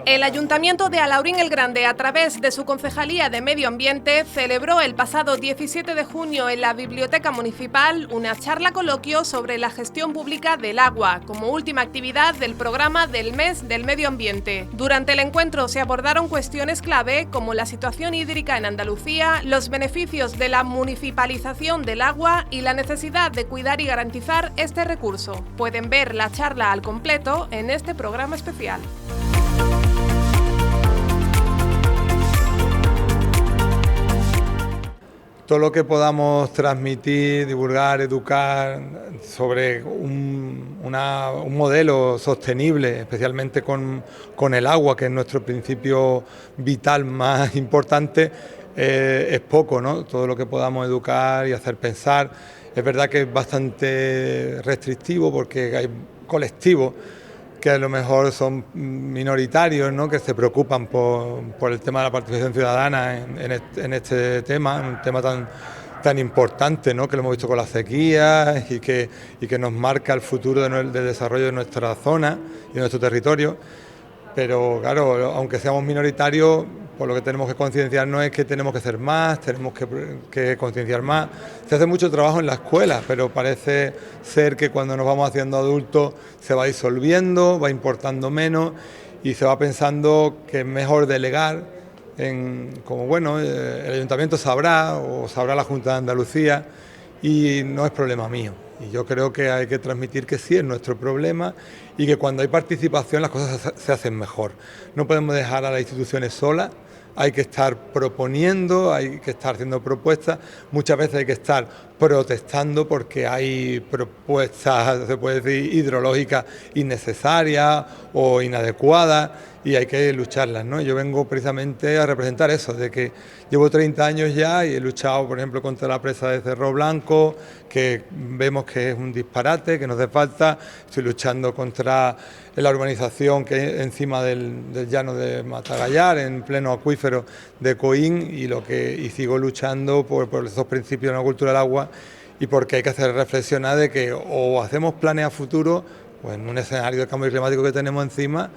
El Ayuntamiento de Alhaurín el Grande, a través de su Concejalía de Medio Ambiente, celebró el pasado 17 de junio en la Biblioteca Municipal una charla coloquio sobre la gestión pública del agua, como última actividad del programa del Mes del Medio Ambiente. Durante el encuentro se abordaron cuestiones clave como la situación hídrica en Andalucía, los beneficios de la municipalización del agua y la necesidad de cuidar y garantizar este recurso. Pueden ver la charla al completo en este programa especial. Todo lo que podamos transmitir, divulgar, educar sobre un modelo sostenible, especialmente con el agua, que es nuestro principio vital más importante, es poco, ¿no? Todo lo que podamos educar y hacer pensar. Es verdad que es bastante restrictivo porque hay colectivos que a lo mejor son minoritarios, ¿no?, que se preocupan por el tema de la participación ciudadana en este tema, un tema tan importante, ¿no?, que lo hemos visto con las sequías y que nos marca el futuro del desarrollo de nuestra zona y de nuestro territorio. Pero claro, aunque seamos minoritarios, pues lo que tenemos que concienciarnos es que tenemos que hacer más, tenemos que concienciar más. Se hace mucho trabajo en la escuela, pero parece ser que cuando nos vamos haciendo adultos se va disolviendo, va importando menos y se va pensando que es mejor delegar como bueno, el ayuntamiento sabrá o sabrá la Junta de Andalucía y no es problema mío. Y yo creo que hay que transmitir que sí es nuestro problema y que cuando hay participación las cosas se hacen mejor. No podemos dejar a las instituciones solas, hay que estar proponiendo, hay que estar haciendo propuestas, muchas veces hay que estar protestando porque hay propuestas, se puede decir, hidrológicas innecesarias o inadecuadas y hay que lucharlas, ¿no? Yo vengo precisamente a representar eso, de que llevo 30 años ya y he luchado, por ejemplo, contra la presa de Cerro Blanco, que vemos que es un disparate, que nos hace falta. Estoy luchando contra la urbanización que hay encima del llano de Matagallar, en pleno acuífero de Coín, y sigo luchando por esos principios de la cultura del agua y porque hay que hacer reflexionar de que o hacemos planes a futuro, pues en un escenario de cambio climático que tenemos encima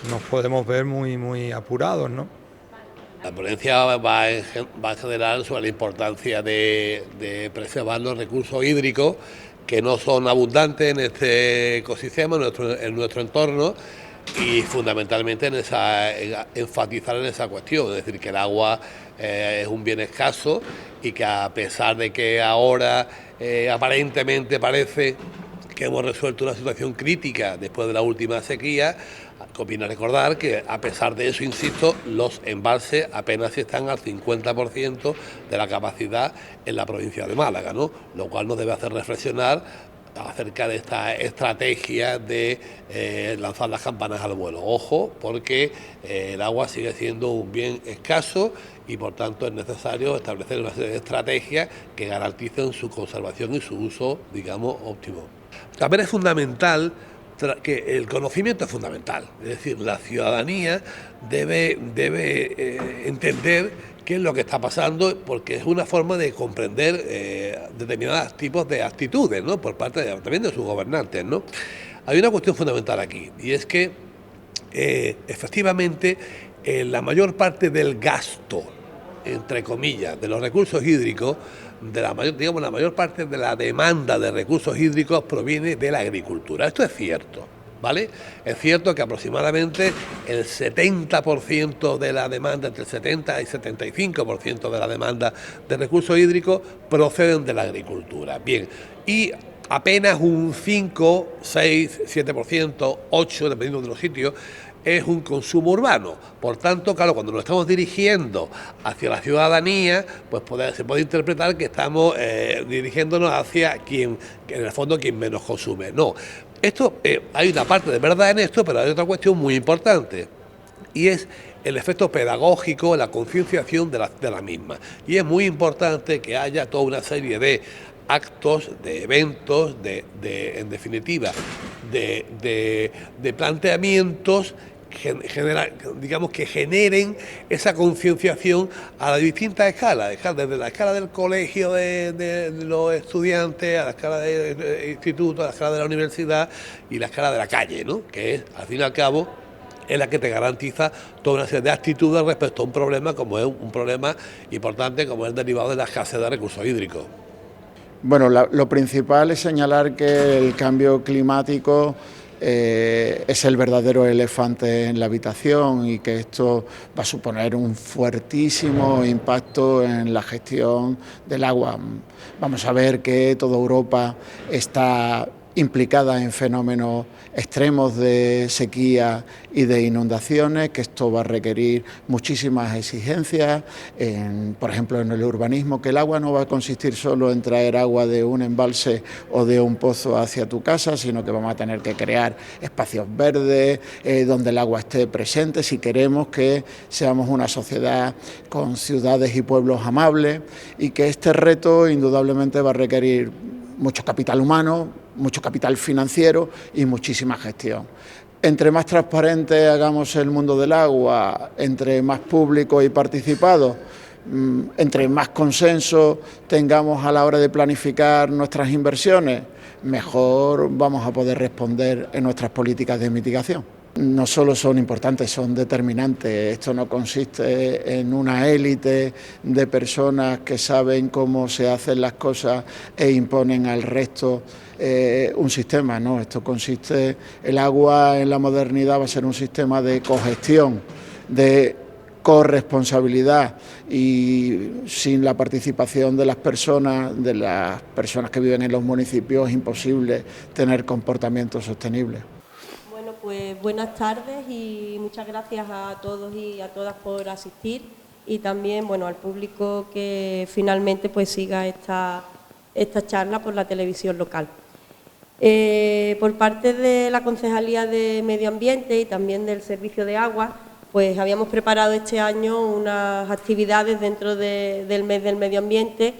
nos podemos ver muy apurados, ¿no? La ponencia va a generar sobre la importancia de preservar los recursos hídricos que no son abundantes en este ecosistema, en nuestro entorno, y fundamentalmente enfatizar en esa cuestión, es decir, que el agua es un bien escaso y que a pesar de que ahora aparentemente parece que hemos resuelto una situación crítica después de la última sequía, conviene recordar que a pesar de eso, insisto, los embalses apenas están al 50% de la capacidad en la provincia de Málaga, ¿no? Lo cual nos debe hacer reflexionar acerca de esta estrategia de lanzar las campanas al vuelo. Ojo, porque el agua sigue siendo un bien escaso y por tanto es necesario establecer una serie de estrategias que garanticen su conservación y su uso, digamos, óptimo. También es fundamental que el conocimiento es fundamental, es decir, la ciudadanía debe entender qué es lo que está pasando, porque es una forma de comprender determinados tipos de actitudes, ¿no?, por parte también de sus gobernantes, ¿no? Hay una cuestión fundamental aquí, y es que efectivamente la mayor parte del gasto, entre comillas, de los recursos hídricos, la mayor parte de la demanda de recursos hídricos proviene de la agricultura. Esto es cierto, ¿vale? Es cierto que aproximadamente el 70% de la demanda, entre el 70 y 75% de la demanda de recursos hídricos proceden de la agricultura. Bien, y apenas un 5, 6, 7%, 8%, dependiendo de los sitios, es un consumo urbano. Por tanto, claro, cuando nos estamos dirigiendo hacia la ciudadanía, pues se puede interpretar que estamos dirigiéndonos hacia quien, en el fondo, quien menos consume. No, hay una parte de verdad en esto, pero hay otra cuestión muy importante, y es el efecto pedagógico, la concienciación de la misma. Y es muy importante que haya toda una serie de actos, de eventos, en definitiva, de planteamientos que generen esa concienciación a las distintas escalas, desde la escala del colegio de los estudiantes, a la escala del instituto, a la escala de la universidad y la escala de la calle, ¿no?, que es, al fin y al cabo, es la que te garantiza toda una serie de actitudes respecto a un problema como es un problema importante como es el derivado de la escasez de recursos hídricos. Bueno, lo principal es señalar que el cambio climático es el verdadero elefante en la habitación y que esto va a suponer un fuertísimo impacto en la gestión del agua. Vamos a ver que toda Europa está implicada en fenómenos extremos de sequía y de inundaciones, que esto va a requerir muchísimas exigencias, por ejemplo en el urbanismo, que el agua no va a consistir solo en traer agua de un embalse o de un pozo hacia tu casa, sino que vamos a tener que crear espacios verdes, donde el agua esté presente, si queremos que seamos una sociedad con ciudades y pueblos amables, y que este reto indudablemente va a requerir mucho capital humano, mucho capital financiero y muchísima gestión. Entre más transparente hagamos el mundo del agua, entre más público y participado, entre más consenso tengamos a la hora de planificar nuestras inversiones, mejor vamos a poder responder en nuestras políticas de mitigación. No solo son importantes, son determinantes. Esto no consiste en una élite de personas que saben cómo se hacen las cosas e imponen al resto un sistema, no. Esto consiste, el agua en la modernidad va a ser un sistema de cogestión, de corresponsabilidad, y sin la participación de las personas que viven en los municipios es imposible tener comportamientos sostenibles. Pues buenas tardes y muchas gracias a todos y a todas por asistir, y también al público que finalmente pues siga esta charla por la televisión local. Por parte de la Concejalía de Medio Ambiente y también del Servicio de Agua, pues habíamos preparado este año unas actividades dentro del mes del medio ambiente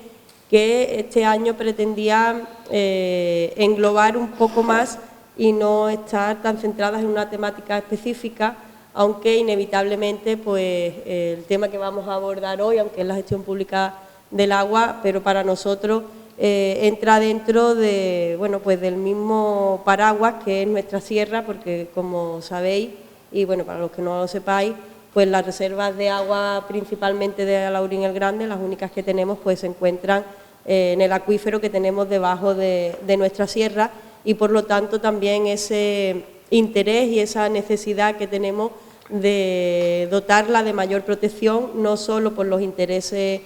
que este año pretendían englobar un poco más y no estar tan centradas en una temática específica, aunque inevitablemente pues el tema que vamos a abordar hoy, aunque es la gestión pública del agua, pero para nosotros entra dentro de pues del mismo paraguas que es nuestra sierra, porque como sabéis, y para los que no lo sepáis, pues las reservas de agua principalmente de Alaurín el Grande, las únicas que tenemos, pues se encuentran en el acuífero que tenemos debajo de nuestra sierra, y por lo tanto también ese interés y esa necesidad que tenemos de dotarla de mayor protección, no solo por los intereses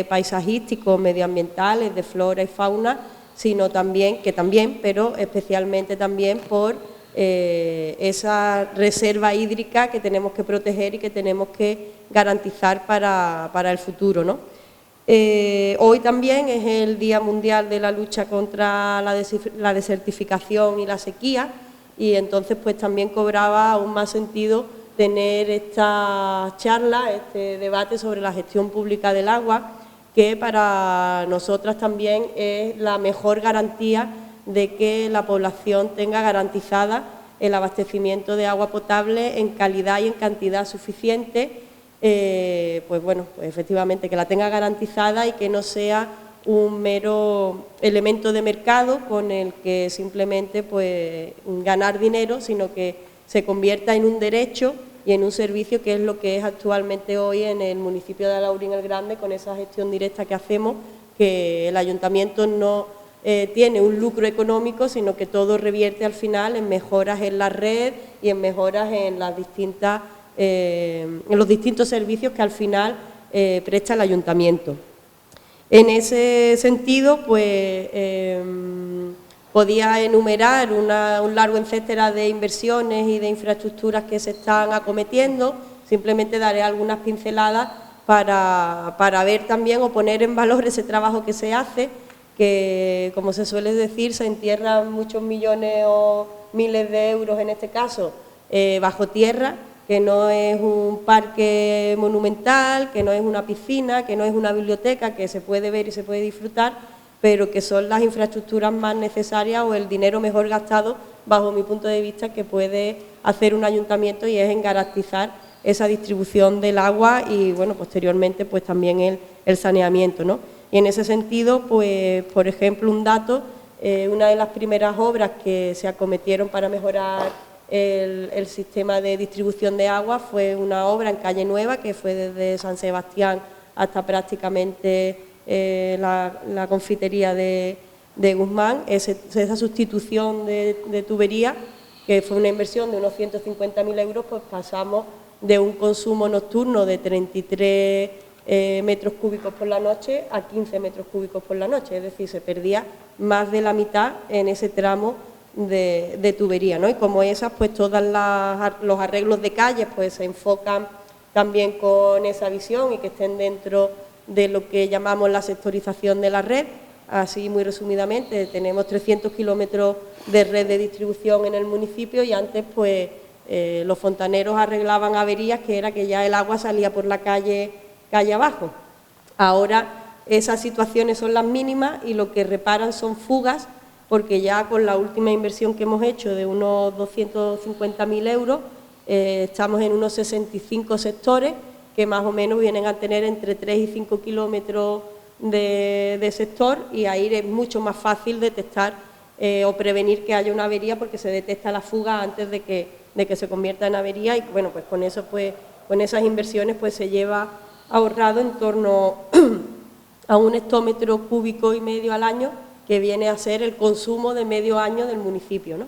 paisajísticos, medioambientales, de flora y fauna, sino también, pero especialmente también por esa reserva hídrica que tenemos que proteger y que tenemos que garantizar para el futuro, ¿no? Hoy también es el Día Mundial de la Lucha contra la desertificación y la sequía, y entonces pues también cobraba aún más sentido tener esta charla, este debate sobre la gestión pública del agua, que para nosotras también es la mejor garantía de que la población tenga garantizada el abastecimiento de agua potable en calidad y en cantidad suficiente. Pues efectivamente que la tenga garantizada y que no sea un mero elemento de mercado con el que simplemente pues ganar dinero, sino que se convierta en un derecho y en un servicio, que es lo que es actualmente hoy en el municipio de Alaurín el Grande, con esa gestión directa que hacemos, que el ayuntamiento no tiene un lucro económico, sino que todo revierte al final en mejoras en la red y en mejoras en las distintas en los distintos servicios que al final presta el ayuntamiento. En ese sentido, pues podía enumerar un largo etcétera de inversiones y de infraestructuras que se están acometiendo. Simplemente daré algunas pinceladas para ver también o poner en valor ese trabajo que se hace, que como se suele decir, se entierran muchos millones o miles de euros en este caso bajo tierra, que no es un parque monumental, que no es una piscina, que no es una biblioteca, que se puede ver y se puede disfrutar, pero que son las infraestructuras más necesarias o el dinero mejor gastado, bajo mi punto de vista, que puede hacer un ayuntamiento, y es en garantizar esa distribución del agua y, posteriormente, pues también el saneamiento, ¿no? Y en ese sentido, pues, por ejemplo, un dato, una de las primeras obras que se acometieron para mejorar el sistema de distribución de agua, fue una obra en Calle Nueva, que fue desde San Sebastián hasta prácticamente la confitería de Guzmán. Esa sustitución de tubería, que fue una inversión de unos 150.000 euros, pues pasamos de un consumo nocturno de 33 metros cúbicos por la noche a 15 metros cúbicos por la noche, es decir, se perdía más de la mitad en ese tramo de tubería, ¿no? Y como esas, pues todos los arreglos de calles pues se enfocan también con esa visión y que estén dentro de lo que llamamos la sectorización de la red. Así, muy resumidamente, tenemos 300 kilómetros de red de distribución en el municipio y antes pues los fontaneros arreglaban averías, que era que ya el agua salía por la calle abajo. Ahora esas situaciones son las mínimas y lo que reparan son fugas, porque ya con la última inversión que hemos hecho de unos 250.000 euros, estamos en unos 65 sectores que más o menos vienen a tener entre 3 y 5 kilómetros de sector, y ahí es mucho más fácil detectar o prevenir que haya una avería, porque se detecta la fuga antes de que se convierta en avería, y bueno, pues con eso, pues con esas inversiones pues se lleva ahorrado en torno a 1 hectómetro cúbico y medio al año, que viene a ser el consumo de medio año del municipio, ¿no?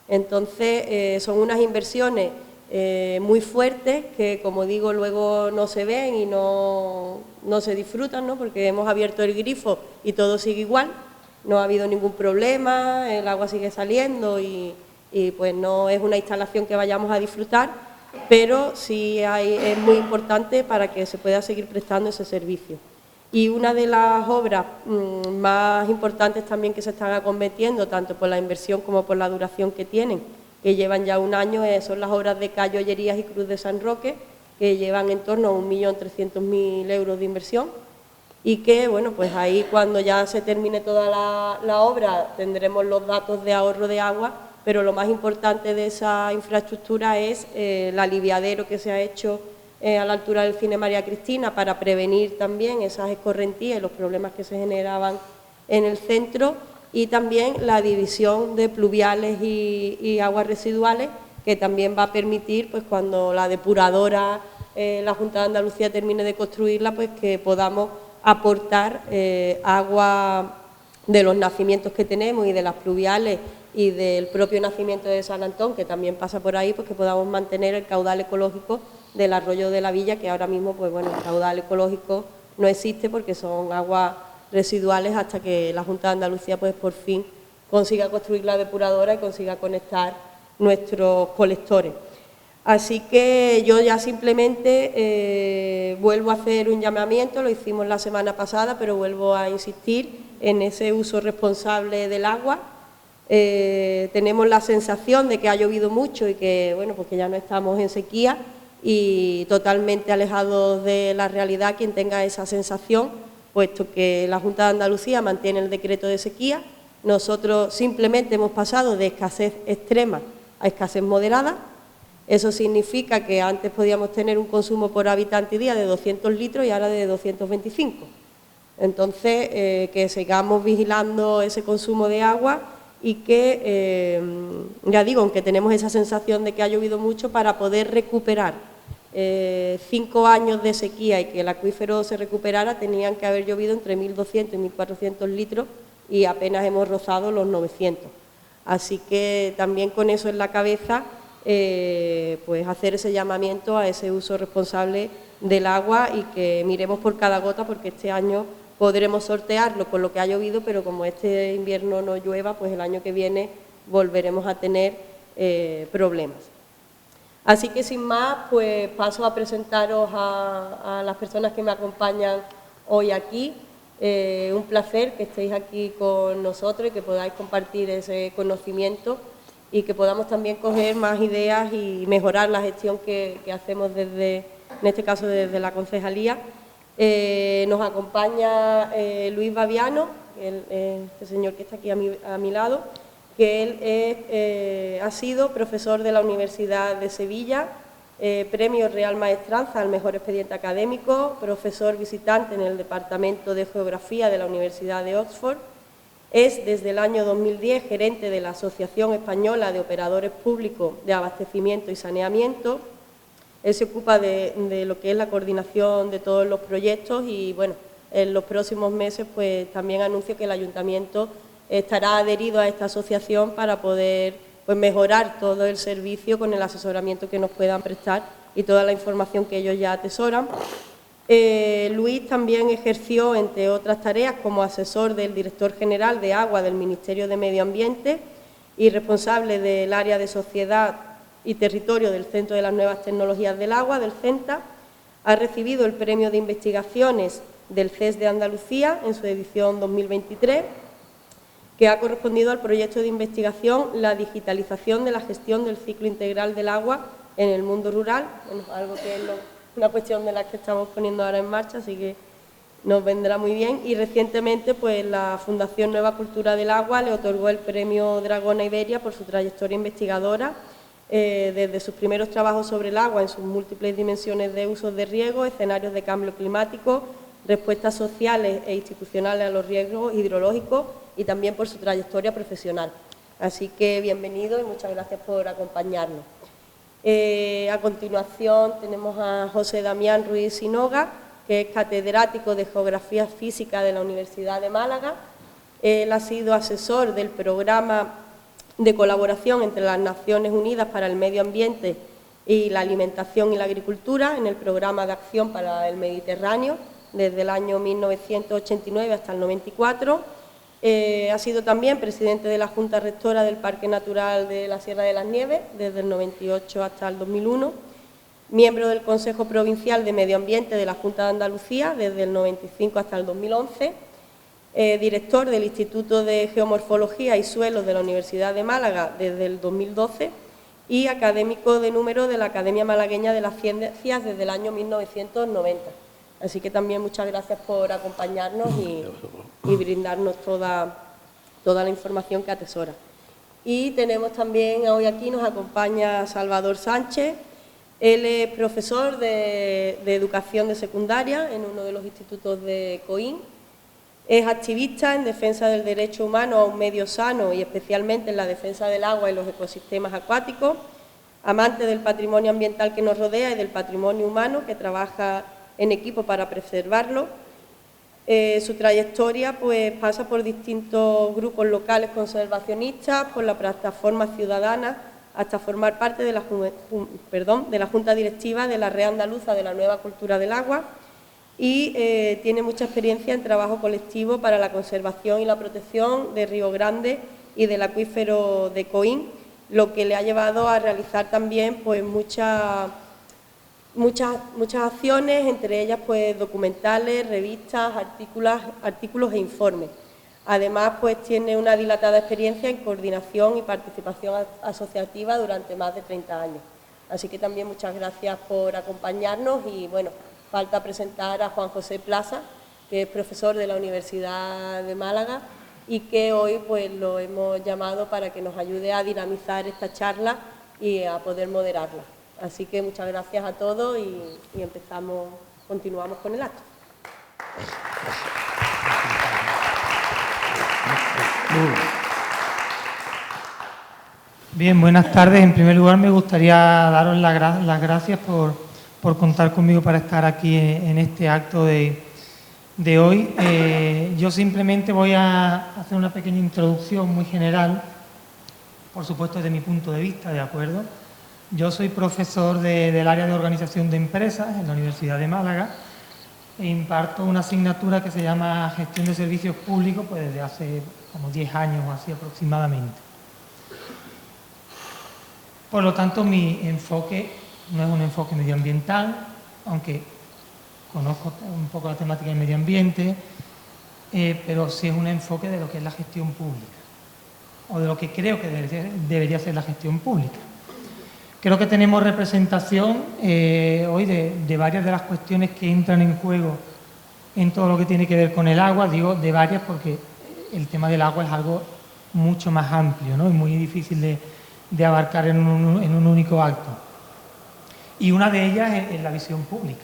Entonces son unas inversiones muy fuertes que, como digo, luego no se ven y no se disfrutan, ¿no? Porque hemos abierto el grifo y todo sigue igual, no ha habido ningún problema, el agua sigue saliendo y pues no es una instalación que vayamos a disfrutar, pero sí es muy importante para que se pueda seguir prestando ese servicio. Y una de las obras más importantes también que se están acometiendo, tanto por la inversión como por la duración que tienen, que llevan ya un año, son las obras de Calle Ollerías y Cruz de San Roque, que llevan en torno a 1.300.000 euros de inversión, y que, bueno, pues ahí cuando ya se termine toda la obra tendremos los datos de ahorro de agua, pero lo más importante de esa infraestructura es el aliviadero que se ha hecho a la altura del Cine María Cristina, para prevenir también esas escorrentías y los problemas que se generaban en el centro, y también la división de pluviales y aguas residuales, que también va a permitir, pues cuando la depuradora, la Junta de Andalucía termine de construirla, pues que podamos aportar agua de los nacimientos que tenemos y de las pluviales y del propio nacimiento de San Antón, que también pasa por ahí, pues que podamos mantener el caudal ecológico del arroyo de la Villa, que ahora mismo, pues bueno, el caudal ecológico no existe porque son aguas residuales, hasta que la Junta de Andalucía pues por fin consiga construir la depuradora y consiga conectar nuestros colectores. Así que yo ya simplemente vuelvo a hacer un llamamiento, lo hicimos la semana pasada, pero vuelvo a insistir en ese uso responsable del agua. Tenemos la sensación de que ha llovido mucho y que, bueno, pues que ya no estamos en sequía, y totalmente alejados de la realidad quien tenga esa sensación, puesto que la Junta de Andalucía mantiene el decreto de sequía. Nosotros simplemente hemos pasado de escasez extrema a escasez moderada. Eso significa que antes podíamos tener un consumo por habitante y día de 200 litros y ahora de 225. Entonces, que sigamos vigilando ese consumo de agua y que, ya digo, aunque tenemos esa sensación de que ha llovido mucho, para poder recuperar 5 años de sequía y que el acuífero se recuperara, tenían que haber llovido entre 1.200 y 1.400 litros y apenas hemos rozado los 900. Así que también con eso en la cabeza, pues hacer ese llamamiento a ese uso responsable del agua y que miremos por cada gota, porque este año podremos sortearlo con lo que ha llovido, pero como este invierno no llueva, pues el año que viene volveremos a tener problemas. Así que sin más, pues paso a presentaros a las personas que me acompañan hoy aquí. Un placer que estéis aquí con nosotros y que podáis compartir ese conocimiento y que podamos también coger más ideas y mejorar la gestión que hacemos desde, en este caso desde la concejalía. Nos acompaña Luis Baviano, este señor que está aquí a mi lado, que él ha sido profesor de la Universidad de Sevilla, premio Real Maestranza al mejor expediente académico, profesor visitante en el Departamento de Geografía de la Universidad de Oxford Es desde el año 2010 gerente de la Asociación Española de Operadores Públicos de Abastecimiento y Saneamiento. Él se ocupa de lo que es la coordinación de todos los proyectos y, bueno, en los próximos meses pues también anuncio que el Ayuntamiento estará adherido a esta asociación para poder pues mejorar todo el servicio con el asesoramiento que nos puedan prestar y toda la información que ellos ya atesoran. Luis también ejerció, entre otras tareas, como asesor del director general de Agua del Ministerio de Medio Ambiente y responsable del área de Sociedad y Territorio del Centro de las Nuevas Tecnologías del Agua, del CENTA. Ha recibido el Premio de Investigaciones del CES de Andalucía en su edición 2023, que ha correspondido al proyecto de investigación La digitalización de la gestión del ciclo integral del agua en el mundo rural, bueno, algo que es una cuestión de la que estamos poniendo ahora en marcha, así que nos vendrá muy bien. Y recientemente pues la Fundación Nueva Cultura del Agua le otorgó el Premio Dragona Iberia por su trayectoria investigadora, desde sus primeros trabajos sobre el agua en sus múltiples dimensiones de usos de riego, escenarios de cambio climático, respuestas sociales e institucionales a los riesgos hidrológicos y también por su trayectoria profesional. Así que bienvenido y muchas gracias por acompañarnos. A continuación tenemos a José Damián Ruiz Sinoga, que es catedrático de Geografía Física de la Universidad de Málaga. Él ha sido asesor del programa de colaboración entre las Naciones Unidas para el Medio Ambiente y la Alimentación y la Agricultura en el Programa de Acción para el Mediterráneo desde el año 1989 hasta el 94. Ha sido también presidente de la Junta Rectora del Parque Natural de la Sierra de las Nieves, desde el 98 hasta el 2001, miembro del Consejo Provincial de Medio Ambiente de la Junta de Andalucía, desde el 95 hasta el 2011, director del Instituto de Geomorfología y Suelos de la Universidad de Málaga, desde el 2012, y académico de número de la Academia Malagueña de las Ciencias desde el año 1990. Así que también muchas gracias por acompañarnos y brindarnos toda la información que atesora. Y tenemos también hoy aquí, nos acompaña Salvador Sánchez. Él es profesor de educación de secundaria en uno de los institutos de Coín. Es activista en defensa del derecho humano a un medio sano y especialmente en la defensa del agua y los ecosistemas acuáticos. Amante del patrimonio ambiental que nos rodea y del patrimonio humano, que trabaja en equipo para preservarlo. Su trayectoria pues, pasa por distintos grupos locales conservacionistas, por la plataforma ciudadana, hasta formar parte de la Junta Directiva de la Red Andaluza de la Nueva Cultura del Agua y tiene mucha experiencia en trabajo colectivo para la conservación y la protección de Río Grande y del acuífero de Coín, lo que le ha llevado a realizar también pues, muchas acciones, entre ellas pues, documentales, revistas, artículos e informes. Además, pues tiene una dilatada experiencia en coordinación y participación asociativa durante más de 30 años. Así que también muchas gracias por acompañarnos y, bueno, falta presentar a Juan José Plaza, que es profesor de la Universidad de Málaga y que hoy pues lo hemos llamado para que nos ayude a dinamizar esta charla y a poder moderarla. Así que muchas gracias a todos y continuamos con el acto. Bien, buenas tardes. En primer lugar me gustaría daros las gracias por contar conmigo para estar aquí en este acto de hoy. Yo simplemente voy a hacer una pequeña introducción muy general, por supuesto desde mi punto de vista, ¿de acuerdo? Yo soy profesor del área de organización de empresas en la Universidad de Málaga e imparto una asignatura que se llama Gestión de Servicios Públicos pues desde hace como 10 años o así aproximadamente. Por lo tanto, mi enfoque no es un enfoque medioambiental, aunque conozco un poco la temática del medio ambiente, pero sí es un enfoque de lo que es la gestión pública, o de lo que creo que debería ser la gestión pública. Creo que tenemos representación hoy de varias de las cuestiones que entran en juego en todo lo que tiene que ver con el agua. Digo de varias porque el tema del agua es algo mucho más amplio, ¿no? Es muy difícil de abarcar en un único acto. Y una de ellas es la visión pública,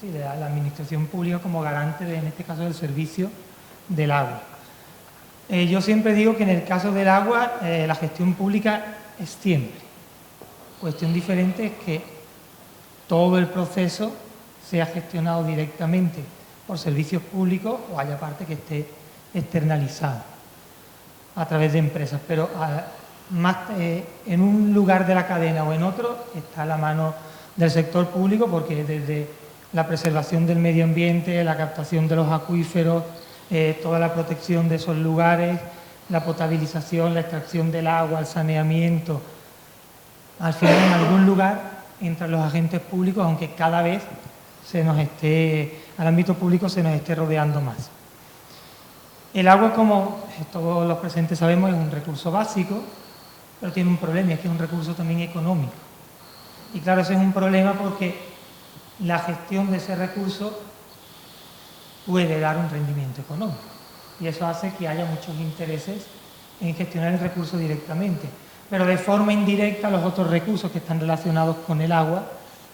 ¿sí? De la administración pública como garante, en este caso, del servicio del agua. Yo siempre digo que en el caso del agua, la gestión pública es siempre. Cuestión diferente es que todo el proceso sea gestionado directamente por servicios públicos o haya parte que esté externalizada a través de empresas. Pero en un lugar de la cadena o en otro está la mano del sector público, porque desde la preservación del medio ambiente, la captación de los acuíferos, toda la protección de esos lugares, la potabilización, la extracción del agua, el saneamiento. Al final, en algún lugar entran los agentes públicos, aunque cada vez al ámbito público se nos esté rodeando más. El agua, como todos los presentes sabemos, es un recurso básico, pero tiene un problema, y es que es un recurso también económico. Y claro, ese es un problema porque la gestión de ese recurso puede dar un rendimiento económico. Y eso hace que haya muchos intereses en gestionar el recurso directamente. Pero de forma indirecta, los otros recursos que están relacionados con el agua,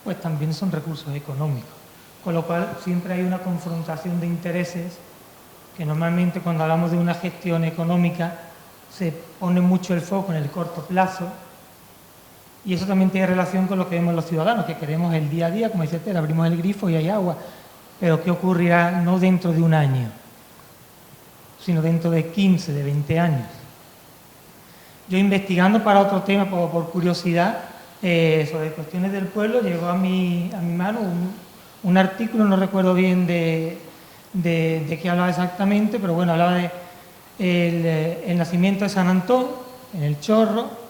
pues también son recursos económicos. Con lo cual, siempre hay una confrontación de intereses que normalmente cuando hablamos de una gestión económica se pone mucho el foco en el corto plazo, y eso también tiene relación con lo que vemos los ciudadanos, que queremos el día a día, como dice Tere, abrimos el grifo y hay agua. Pero ¿qué ocurrirá no dentro de un año, sino dentro de 15, de 20 años? Yo, investigando para otro tema, por curiosidad, sobre cuestiones del pueblo, llegó a mi mano un artículo, no recuerdo bien de qué hablaba exactamente, pero bueno, hablaba de el nacimiento de San Antón, en el Chorro,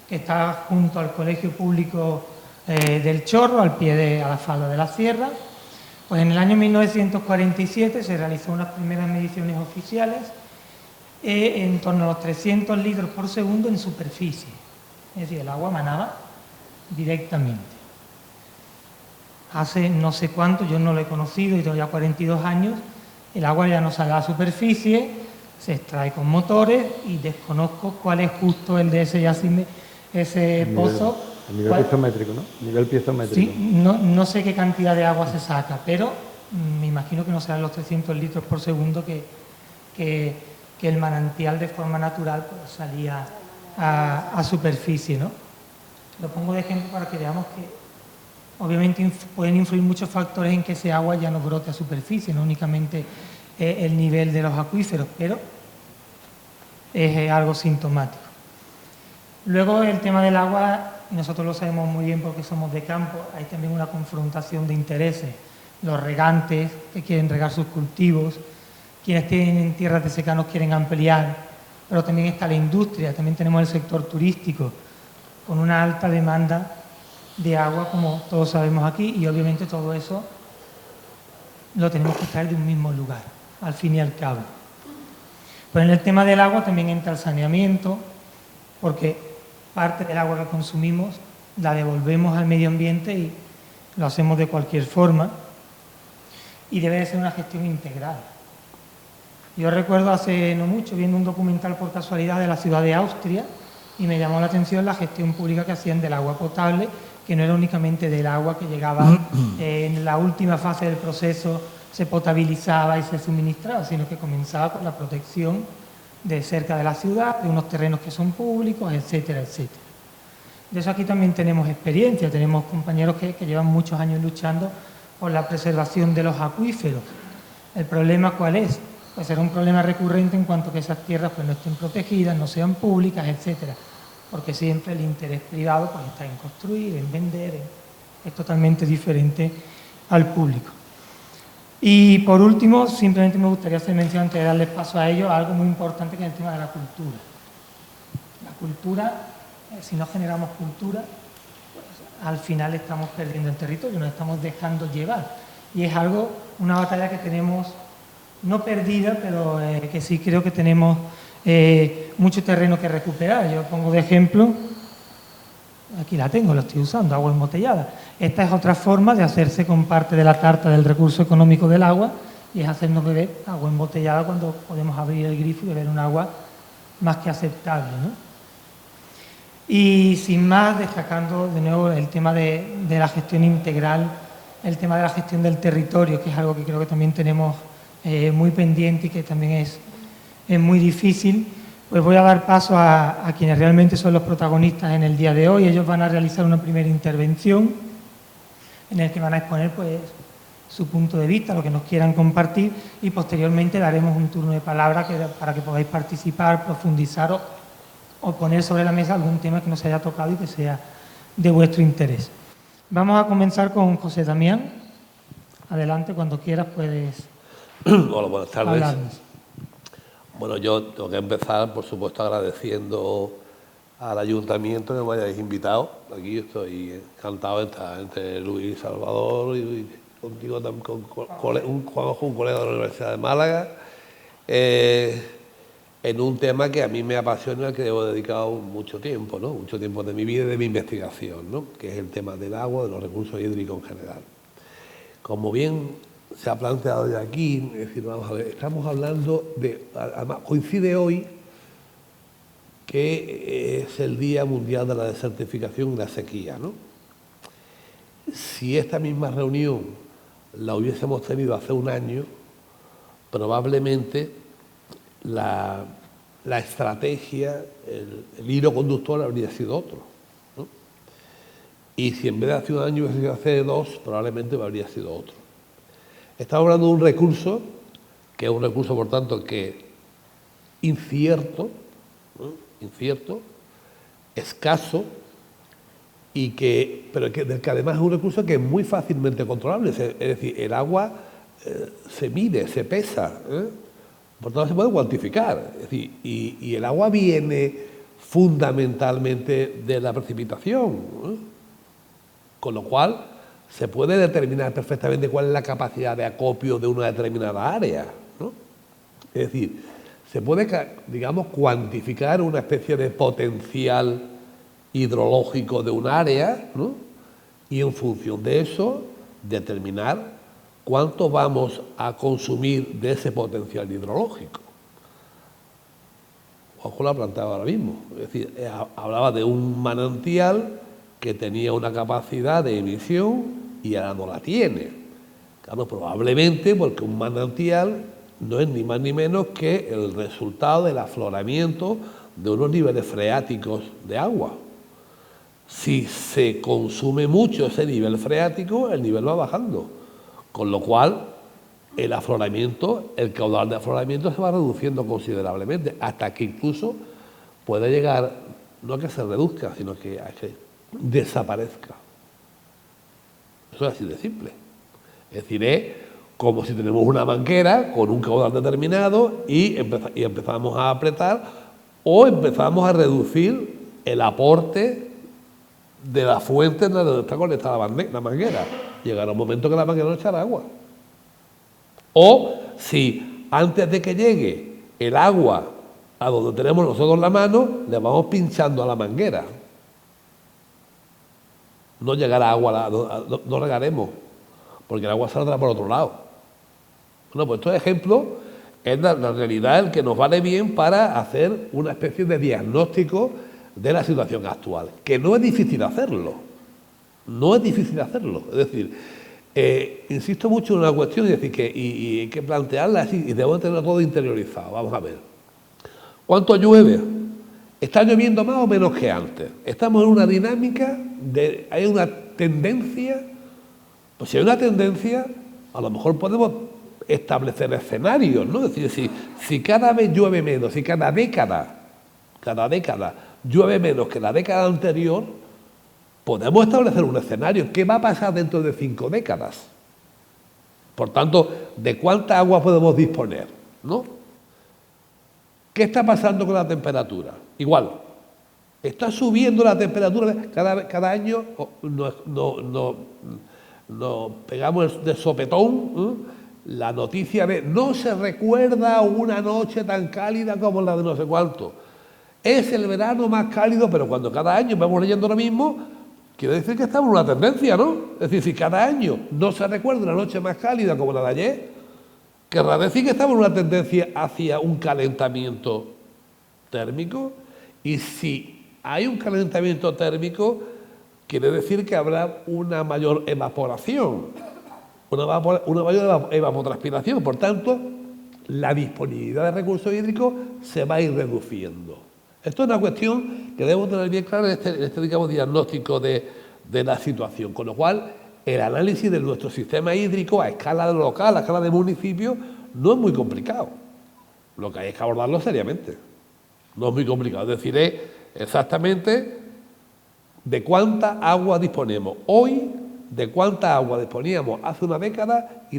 que está junto al Colegio Público del Chorro, a la falda de la sierra. Pues en el año 1947 se realizó unas primeras mediciones oficiales en torno a los 300 litros por segundo en superficie. Es decir, el agua manaba directamente. Hace no sé cuánto, yo no lo he conocido y tengo ya 42 años, el agua ya no sale a la superficie, se extrae con motores y desconozco cuál es justo el de ese pozo. El nivel piezométrico, ¿no? Nivel piezométrico. Sí, no sé qué cantidad de agua se saca, pero me imagino que no serán los 300 litros por segundo que el manantial de forma natural pues, salía a superficie, ¿no? Lo pongo de ejemplo para que veamos que obviamente pueden influir muchos factores en que ese agua ya no brote a superficie, no únicamente el nivel de los acuíferos, pero es algo sintomático. Luego el tema del agua, y nosotros lo sabemos muy bien porque somos de campo, hay también una confrontación de intereses. Los regantes que quieren regar sus cultivos, quienes tienen tierras de secano quieren ampliar, pero también está la industria, también tenemos el sector turístico, con una alta demanda de agua, como todos sabemos aquí, y obviamente todo eso lo tenemos que traer de un mismo lugar, al fin y al cabo. Pues en el tema del agua también entra el saneamiento, porque parte del agua que consumimos la devolvemos al medio ambiente y lo hacemos de cualquier forma, y debe de ser una gestión integral. Yo recuerdo hace no mucho viendo un documental por casualidad de la ciudad de Austria y me llamó la atención la gestión pública que hacían del agua potable, que no era únicamente del agua que llegaba en la última fase del proceso, se potabilizaba y se suministraba, sino que comenzaba con la protección de cerca de la ciudad, de unos terrenos que son públicos, etcétera, etcétera. De eso aquí también tenemos experiencia, tenemos compañeros que llevan muchos años luchando por la preservación de los acuíferos. ¿El problema cuál es? Pues será un problema recurrente en cuanto que esas tierras pues, no estén protegidas, no sean públicas, etcétera, porque siempre el interés privado pues, está en construir, en vender, es totalmente diferente al público. Y por último, simplemente me gustaría hacer mención, antes de darles paso a ello, a algo muy importante que es el tema de la cultura. La cultura, si no generamos cultura, pues, al final estamos perdiendo el territorio, nos estamos dejando llevar. Y es algo, una batalla que tenemos no perdida, pero que sí creo que tenemos mucho terreno que recuperar. Yo pongo de ejemplo, aquí la tengo, la estoy usando, agua embotellada. Esta es otra forma de hacerse con parte de la tarta del recurso económico del agua, y es hacernos beber agua embotellada cuando podemos abrir el grifo y beber un agua más que aceptable, ¿no? Y sin más, destacando de nuevo el tema de la gestión integral, el tema de la gestión del territorio, que es algo que creo que también tenemos muy pendiente y que también es es muy difícil, pues voy a dar paso a quienes realmente son los protagonistas en el día de hoy. Ellos van a realizar una primera intervención en la que van a exponer pues su punto de vista, lo que nos quieran compartir, y posteriormente daremos un turno de palabra para que podáis participar, profundizar o poner sobre la mesa algún tema que no se haya tocado y que sea de vuestro interés. Vamos a comenzar con José Damián. Adelante, cuando quieras puedes. Hola, buenas tardes. Hablarnos. Bueno, yo tengo que empezar, por supuesto, agradeciendo al ayuntamiento que me hayáis invitado. Aquí estoy encantado de estar entre Luis Salvador y contigo también, con un colega de la Universidad de Málaga, en un tema que a mí me apasiona y al que debo dedicado mucho tiempo, ¿no? Mucho tiempo de mi vida y de mi investigación, ¿no? Que es el tema del agua, de los recursos hídricos en general. Como bien se ha planteado ya aquí, es decir, vamos a ver, estamos hablando de, además coincide hoy que es el Día Mundial de la Desertificación y la Sequía, ¿no? Si esta misma reunión la hubiésemos tenido hace un año, probablemente la estrategia, el hilo conductor habría sido otro, ¿no? Y si en vez de hace un año hubiese sido hace dos, probablemente habría sido otro. Estamos hablando de un recurso, que es un recurso, por tanto, que incierto, ¿no? Incierto, escaso, pero que además es un recurso que es muy fácilmente controlable. Es decir, el agua se mide, se pesa, por tanto se puede cuantificar. Es decir, y el agua viene fundamentalmente de la precipitación, con lo cual se puede determinar perfectamente cuál es la capacidad de acopio de una determinada área, ¿no? Es decir, se puede, digamos, cuantificar una especie de potencial hidrológico de un área, ¿no? Y en función de eso determinar cuánto vamos a consumir de ese potencial hidrológico. Ojo, lo ha planteado ahora mismo. Es decir, hablaba de un manantial que tenía una capacidad de emisión y ahora no la tiene. Claro, probablemente porque un manantial no es ni más ni menos que el resultado del afloramiento de unos niveles freáticos de agua. Si se consume mucho ese nivel freático, el nivel va bajando, con lo cual el afloramiento, el caudal de afloramiento se va reduciendo considerablemente, hasta que incluso puede llegar, no a que se reduzca, sino a que desaparezca. Eso es así de simple. Es decir, es como si tenemos una manguera con un caudal determinado y empezamos a apretar o empezamos a reducir el aporte de la fuente en donde está conectada la manguera. Llegará un momento que la manguera no echará agua. O si antes de que llegue el agua a donde tenemos nosotros la mano, le vamos pinchando a la manguera. No llegará agua, no regaremos, porque el agua saldrá por otro lado. Bueno, pues estos ejemplos es la realidad el que nos vale bien para hacer una especie de diagnóstico de la situación actual, que no es difícil hacerlo, no es difícil hacerlo. Es decir, insisto mucho en una cuestión, es decir, y hay que plantearla así, y debemos tenerlo todo interiorizado. Vamos a ver. ¿Cuánto llueve? ¿Está lloviendo más o menos que antes? Estamos en una dinámica, hay una tendencia. Pues si hay una tendencia, a lo mejor podemos establecer escenarios, ¿no? Es decir, si cada vez llueve menos, si cada década llueve menos que la década anterior, podemos establecer un escenario. ¿Qué va a pasar dentro de 5 décadas? Por tanto, ¿de cuánta agua podemos disponer, ¿no? ¿Qué está pasando con la temperatura? Igual, está subiendo la temperatura cada año, nos pegamos de sopetón, la noticia de no se recuerda una noche tan cálida como la de no sé cuánto. Es el verano más cálido, pero cuando cada año vamos leyendo lo mismo, quiere decir que estamos en una tendencia, ¿no? Es decir, si cada año no se recuerda una noche más cálida como la de ayer, querrá decir que estamos en una tendencia hacia un calentamiento térmico, y si hay un calentamiento térmico, quiere decir que habrá una mayor evaporación, una mayor evapotranspiración. Por tanto, la disponibilidad de recursos hídricos se va a ir reduciendo. Esto es una cuestión que debemos tener bien clara en este digamos, diagnóstico de la situación, con lo cual el análisis de nuestro sistema hídrico a escala local, a escala de municipio, no es muy complicado. Lo que hay es que abordarlo seriamente. No es muy complicado, es decir, es exactamente de cuánta agua disponemos hoy, de cuánta agua disponíamos hace una década y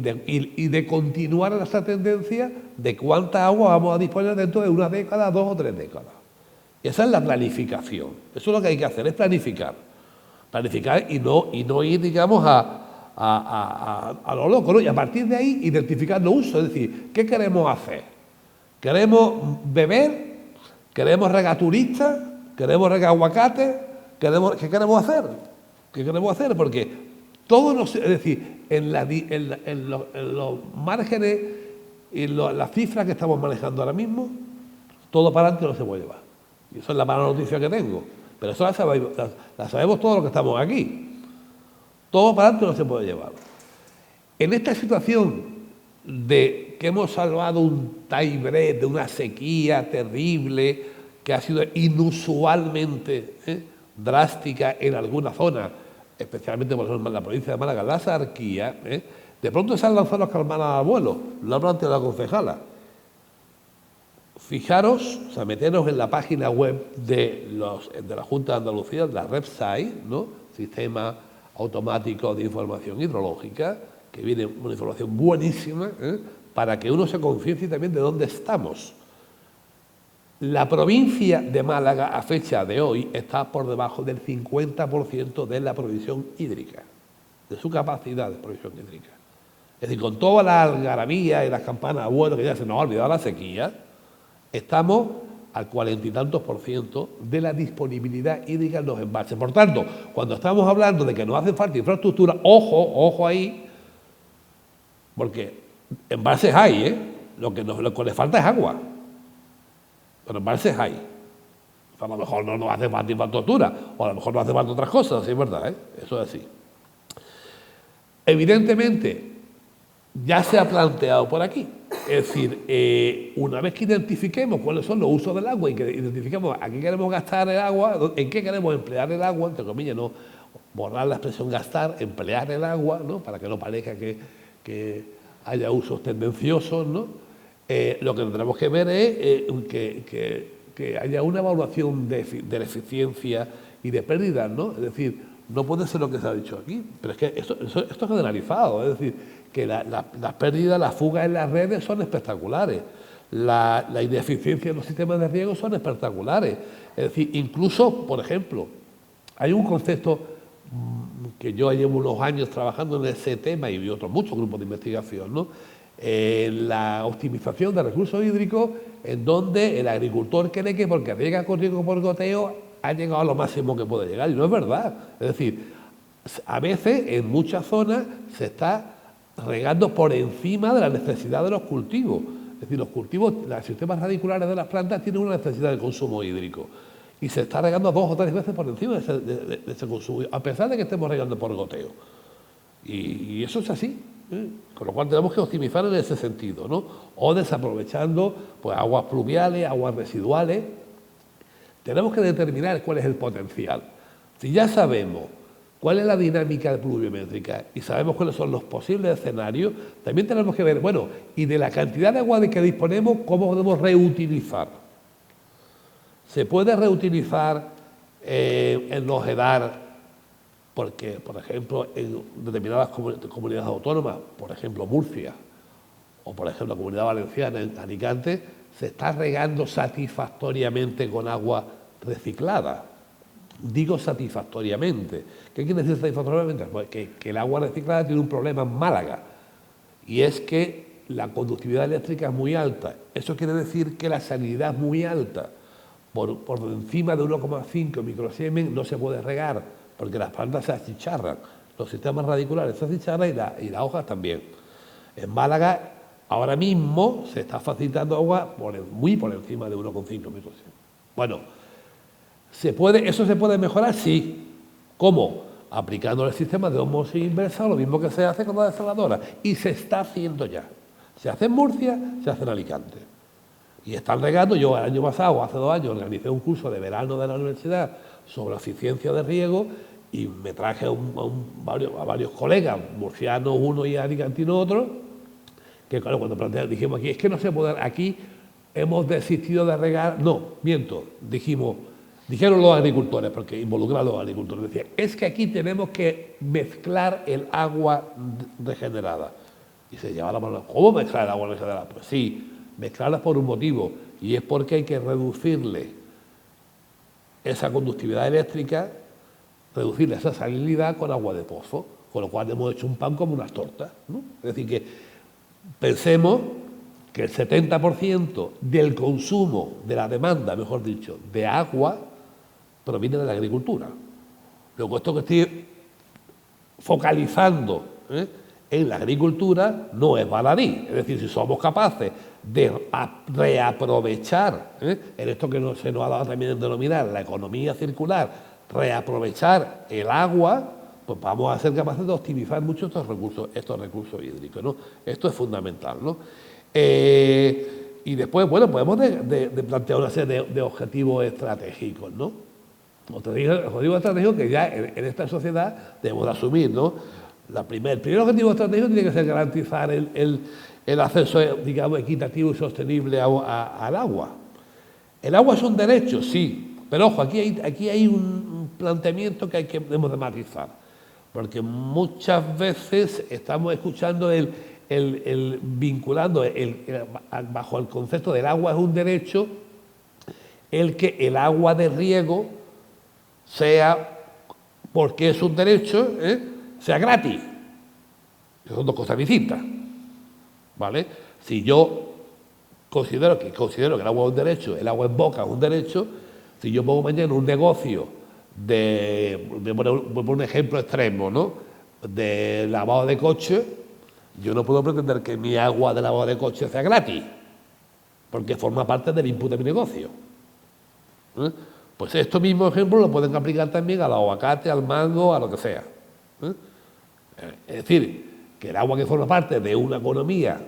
de continuar en esta tendencia de cuánta agua vamos a disponer dentro de una década, 2 o 3 décadas. Y esa es la planificación. Eso es lo que hay que hacer, es planificar. Planificar y no ir, digamos, a lo loco, ¿no? Y a partir de ahí identificar los usos, es decir, ¿qué queremos hacer? ¿Queremos beber? ¿Queremos regar turistas? ¿Queremos regar aguacates? ¿Qué queremos hacer? ¿Qué queremos hacer? Porque todos es decir, en los márgenes y las cifras que estamos manejando ahora mismo, todo para adelante no se puede llevar. Y eso es la mala noticia que tengo. Pero eso la sabemos todos los que estamos aquí. Todo para adelante no se puede llevar. En esta situación de que hemos salvado un tie-break de una sequía terrible que ha sido inusualmente drástica en alguna zona, especialmente por ejemplo en la provincia de Málaga, la Sarquía, de pronto se han lanzado los calmanas al vuelo, lo ha planteado la concejala. Fijaros, o sea, meteros en la página web de la Junta de Andalucía, de la REPSAI, ¿no? Sistema Automático de Información Hidrológica, que viene una información buenísima, para que uno se conciencie también de dónde estamos. La provincia de Málaga, a fecha de hoy, está por debajo del 50% de la provisión hídrica, de su capacidad de provisión hídrica. Es decir, con toda la algarabía y las campanas de vuelo que ya se nos ha olvidado la sequía, estamos al 40 y tantos % de la disponibilidad hídrica en los embalses. Por tanto, cuando estamos hablando de que nos hace falta infraestructura, ojo ahí, porque embalses hay, lo que le falta es agua. Pero embalses hay. O sea, a lo mejor no nos hace falta infraestructura, o a lo mejor nos hace falta otras cosas, sí es verdad, eso es así. Evidentemente, ya se ha planteado por aquí. Es decir, una vez que identifiquemos cuáles son los usos del agua y que identifiquemos a qué queremos gastar el agua, en qué queremos emplear el agua, entre comillas, no borrar la expresión gastar, emplear el agua, ¿no? Para que no parezca que haya usos tendenciosos, ¿no? Lo que tendremos que ver es que haya una evaluación de la eficiencia y de pérdidas, ¿no? Es decir, no puede ser lo que se ha dicho aquí, pero es que esto es generalizado, es decir, que las pérdidas, las fugas en las redes son espectaculares, la ineficiencia en los sistemas de riego son espectaculares. Es decir, incluso, por ejemplo, hay un concepto que yo llevo unos años trabajando en ese tema y otros muchos grupos de investigación, ¿no? La optimización de recursos hídricos, en donde el agricultor cree que porque riega con riego por goteo ha llegado a lo máximo que puede llegar, y no es verdad. Es decir, a veces en muchas zonas se está regando por encima de la necesidad de los cultivos. Es decir, los cultivos, los sistemas radiculares de las plantas tienen una necesidad de consumo hídrico y se está regando 2 o 3 veces por encima de ese consumo, a pesar de que estemos regando por goteo. Y eso es así, con lo cual tenemos que optimizar en ese sentido, ¿no? O desaprovechando pues, aguas pluviales, aguas residuales. Tenemos que determinar cuál es el potencial. Si ya sabemos cuál es la dinámica pluviométrica y sabemos cuáles son los posibles escenarios, también tenemos que ver, bueno, y de la cantidad de agua de que disponemos, ¿cómo podemos reutilizar? ¿Se puede reutilizar en los EDAR? Porque, por ejemplo, en determinadas comunidades autónomas, por ejemplo Murcia, o por ejemplo la Comunidad Valenciana en Alicante, se está regando satisfactoriamente con agua reciclada. Digo satisfactoriamente. ¿Qué quiere decir satisfactoriamente? Pues que el agua reciclada tiene un problema en Málaga, y es que la conductividad eléctrica es muy alta. Eso quiere decir que la salinidad es muy alta. Por encima de 1,5 microsiemen no se puede regar, porque las plantas se achicharran, los sistemas radiculares se achicharran y las hojas también. En Málaga ahora mismo se está facilitando agua muy por encima de 1,5 microsiemen. Bueno, ¿eso se puede mejorar? Sí. ¿Cómo? Aplicando el sistema de ósmosis inversa, lo mismo que se hace con la desaladora. Y se está haciendo ya. Se hace en Murcia, se hace en Alicante. Y están regando. Yo el año pasado, hace 2 años, organicé un curso de verano de la universidad sobre eficiencia de riego y me traje a varios colegas, murcianos uno y alicantinos otro, que claro, cuando dijimos aquí, es que no se puede, aquí hemos desistido de regar, no, miento, dijeron los agricultores, porque involucran a los agricultores, decían, es que aquí tenemos que mezclar el agua regenerada. Y se lleva la mano, ¿cómo mezclar el agua regenerada? Pues sí, mezclarla por un motivo, y es porque hay que reducirle esa conductividad eléctrica, reducirle esa salinidad con agua de pozo, con lo cual hemos hecho un pan como unas tortas, ¿no? Es decir, que pensemos que el 70% del consumo, de la demanda, mejor dicho, de agua, proviene de la agricultura. Luego, esto que estoy focalizando en la agricultura no es baladí. Es decir, si somos capaces de reaprovechar, en esto que se nos ha dado también en denominar la economía circular, reaprovechar el agua, pues vamos a ser capaces de optimizar mucho estos recursos hídricos, ¿no? Esto es fundamental, ¿no? Y después, bueno, podemos de plantear una serie de objetivos estratégicos, ¿no? Objetivos estratégicos que ya en esta sociedad debemos de asumir, ¿no? El primer objetivo estratégico tiene que ser garantizar el acceso, digamos, equitativo y sostenible al agua. ¿El agua es un derecho? Sí, pero ojo, aquí hay un planteamiento que debemos de matizar, porque muchas veces estamos escuchando vinculando bajo el concepto del agua es un derecho, el que el agua de riego sea, porque es un derecho, sea gratis. Son dos cosas distintas, ¿vale? Si yo considero que el agua es un derecho, el agua en boca es un derecho, si yo pongo mañana un negocio voy a poner un ejemplo extremo, ¿no?, de lavado de coche, yo no puedo pretender que mi agua de lavado de coche sea gratis, porque forma parte del input de mi negocio. Pues estos mismos ejemplos lo pueden aplicar también al aguacate, al mango, a lo que sea. Es decir, que el agua que forma parte de una economía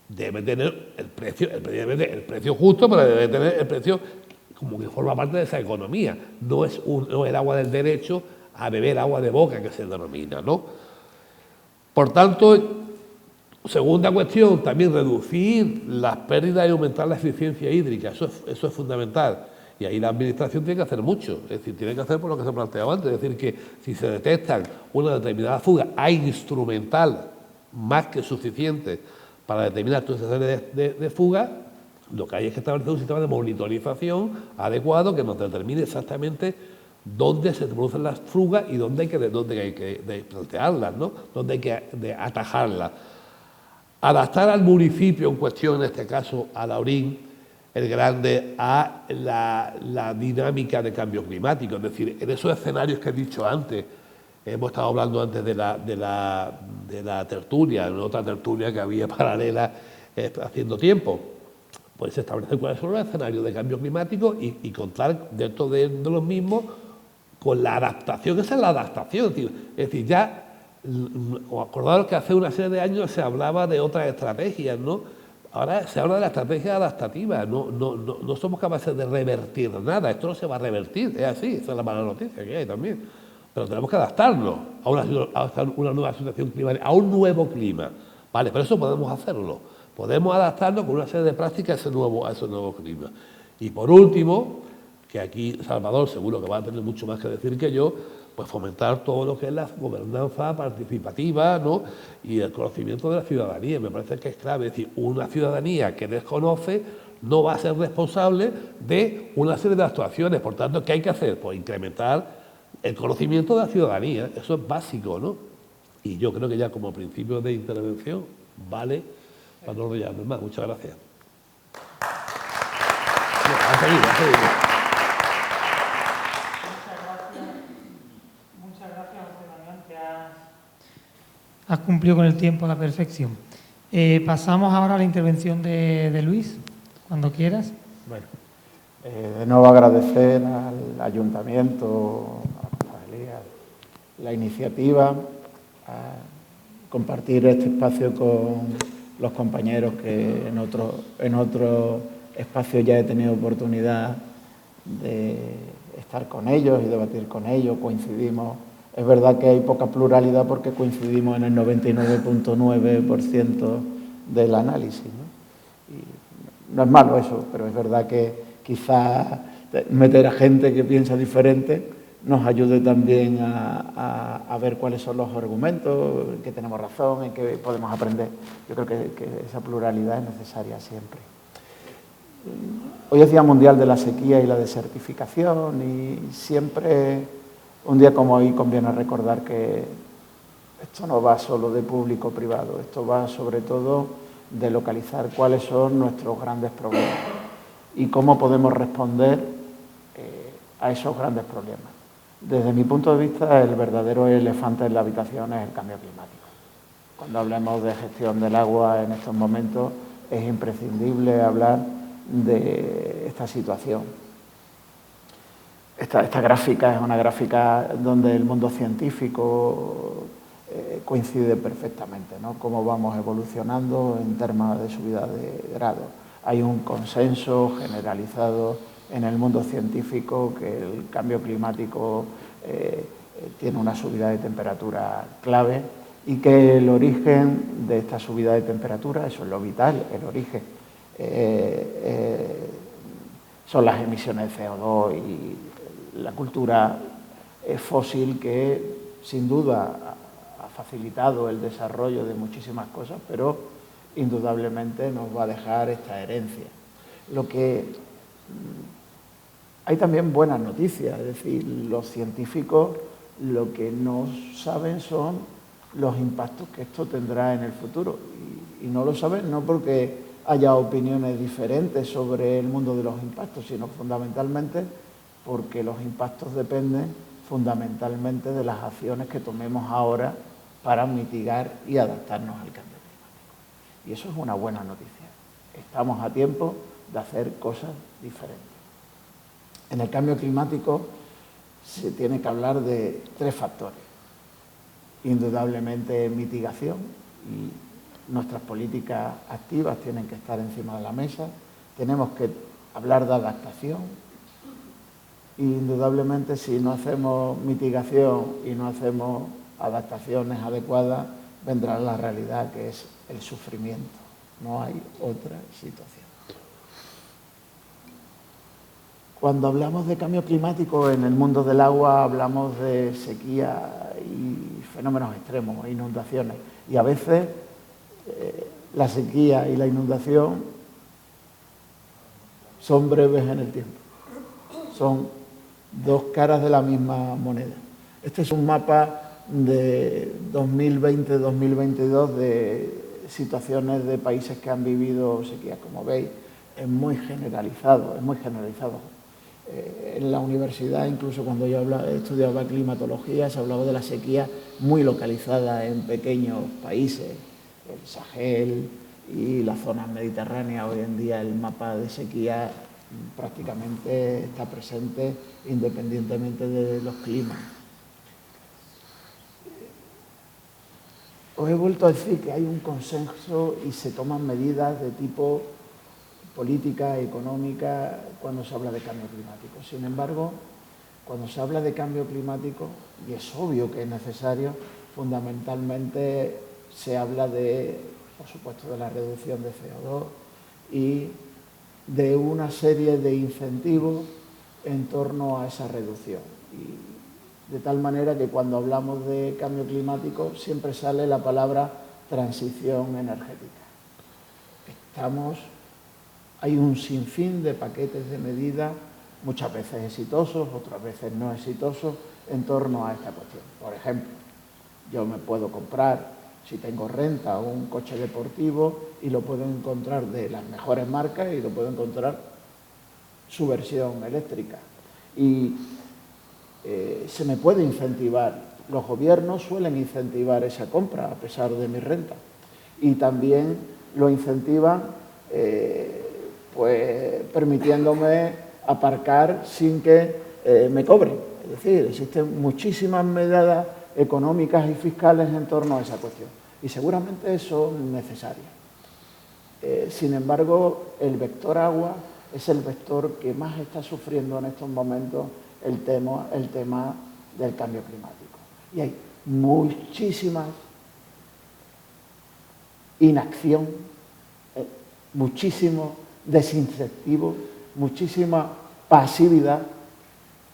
debe tener el precio justo, pero debe tener el precio como que forma parte de esa economía. No es el agua del derecho a beber agua de boca, que se denomina, ¿no? Por tanto, segunda cuestión, también reducir las pérdidas y aumentar la eficiencia hídrica. Eso es fundamental. Y ahí la administración tiene que hacer mucho, es decir, tiene que hacer por lo que se planteaba antes, es decir, que si se detectan una determinada fuga, hay instrumental más que suficiente para determinar toda esa serie de fugas. Lo que hay es que establecer un sistema de monitorización adecuado que nos determine exactamente dónde se producen las fugas y dónde hay que plantearlas, ¿no?, dónde hay que atajarlas. Adaptar al municipio en cuestión, en este caso a Laurín, el Grande, a la dinámica de cambio climático. Es decir, en esos escenarios que he dicho antes, hemos estado hablando antes de la tertulia, en otra tertulia que había paralela haciendo tiempo, pues establecer cuáles son los escenarios de cambio climático y contar dentro de los mismos con la adaptación. Esa es la adaptación. Es decir, ya, acordaros que hace una serie de años se hablaba de otras estrategias, ¿no? Ahora se habla de la estrategia adaptativa, no somos capaces de revertir nada, esto no se va a revertir, es así, esa es la mala noticia que hay también. Pero tenemos que adaptarnos a una nueva situación climática, a un nuevo clima, ¿vale? Pero eso podemos hacerlo, podemos adaptarnos con una serie de prácticas a ese nuevo clima. Y por último, que aquí Salvador seguro que va a tener mucho más que decir que yo, pues fomentar todo lo que es la gobernanza participativa, ¿no?, y el conocimiento de la ciudadanía. Me parece que es clave. Es decir, una ciudadanía que desconoce no va a ser responsable de una serie de actuaciones. Por tanto, ¿qué hay que hacer? Pues incrementar el conocimiento de la ciudadanía. Eso es básico, ¿no? Y yo creo que ya como principio de intervención vale para no enrollarme más. Muchas gracias. A seguir. Has cumplido con el tiempo a la perfección. Pasamos ahora a la intervención de Luis, cuando quieras. Bueno, de nuevo agradecer al Ayuntamiento, a la iniciativa, a compartir este espacio con los compañeros que en otro espacio ya he tenido oportunidad de estar con ellos y debatir con ellos, coincidimos. Es verdad que hay poca pluralidad porque coincidimos en el 99.9% del análisis, ¿no? Y no es malo eso, pero es verdad que quizás meter a gente que piensa diferente nos ayude también a ver cuáles son los argumentos, en qué tenemos razón, en qué podemos aprender. Yo creo que esa pluralidad es necesaria siempre. Hoy es Día Mundial de la Sequía y la Desertificación, y siempre, un día como hoy, conviene recordar que esto no va solo de público-privado, esto va sobre todo de localizar cuáles son nuestros grandes problemas y cómo podemos responder a esos grandes problemas. Desde mi punto de vista, el verdadero elefante en la habitación es el cambio climático. Cuando hablemos de gestión del agua en estos momentos, es imprescindible hablar de esta situación. Esta gráfica es una gráfica donde el mundo científico coincide perfectamente, ¿no? Cómo vamos evolucionando en términos de subida de grado. Hay un consenso generalizado en el mundo científico que el cambio climático tiene una subida de temperatura clave y que el origen de esta subida de temperatura, eso es lo vital, el origen, son las emisiones de CO2 y la cultura fósil que sin duda ha facilitado el desarrollo de muchísimas cosas, pero indudablemente nos va a dejar esta herencia. Hay también buenas noticias, es decir, los científicos lo que no saben son los impactos que esto tendrá en el futuro. Y no lo saben no porque haya opiniones diferentes sobre el mundo de los impactos, sino fundamentalmente porque los impactos dependen fundamentalmente de las acciones que tomemos ahora para mitigar y adaptarnos al cambio climático. Y eso es una buena noticia. Estamos a tiempo de hacer cosas diferentes. En el cambio climático se tiene que hablar de tres factores. Indudablemente mitigación, y nuestras políticas activas tienen que estar encima de la mesa. Tenemos que hablar de adaptación. Indudablemente, si no hacemos mitigación y no hacemos adaptaciones adecuadas, vendrá la realidad que es el sufrimiento. No hay otra situación. Cuando hablamos de cambio climático en el mundo del agua, hablamos de sequía y fenómenos extremos, inundaciones. Y a veces la sequía y la inundación son breves en el tiempo. Son dos caras de la misma moneda. Este es un mapa de 2020-2022 de situaciones de países que han vivido sequía. Como veis, es muy generalizado, en la universidad, incluso cuando yo estudiaba climatología, se hablaba de la sequía muy localizada en pequeños países, el Sahel y las zonas mediterráneas. Hoy en día el mapa de sequía prácticamente está presente independientemente de los climas. Os he vuelto a decir que hay un consenso y se toman medidas de tipo política, económica, cuando se habla de cambio climático. Sin embargo, cuando se habla de cambio climático, y es obvio que es necesario, fundamentalmente se habla de, por supuesto, de la reducción de CO2 y de una serie de incentivos en torno a esa reducción. Y de tal manera que cuando hablamos de cambio climático siempre sale la palabra transición energética. Hay un sinfín de paquetes de medidas, muchas veces exitosos, otras veces no exitosos, en torno a esta cuestión. Por ejemplo, yo me puedo comprar, si tengo renta, un coche deportivo y lo puedo encontrar de las mejores marcas y lo puedo encontrar su versión eléctrica. Y se me puede incentivar. Los gobiernos suelen incentivar esa compra a pesar de mi renta. Y también lo incentivan pues permitiéndome aparcar sin que me cobren. Es decir, existen muchísimas medidas económicas y fiscales en torno a esa cuestión. Y seguramente son necesarias. Sin embargo, el vector agua es el vector que más está sufriendo en estos momentos el tema del cambio climático. Y hay muchísima inacción, muchísimo desincentivo, muchísima pasividad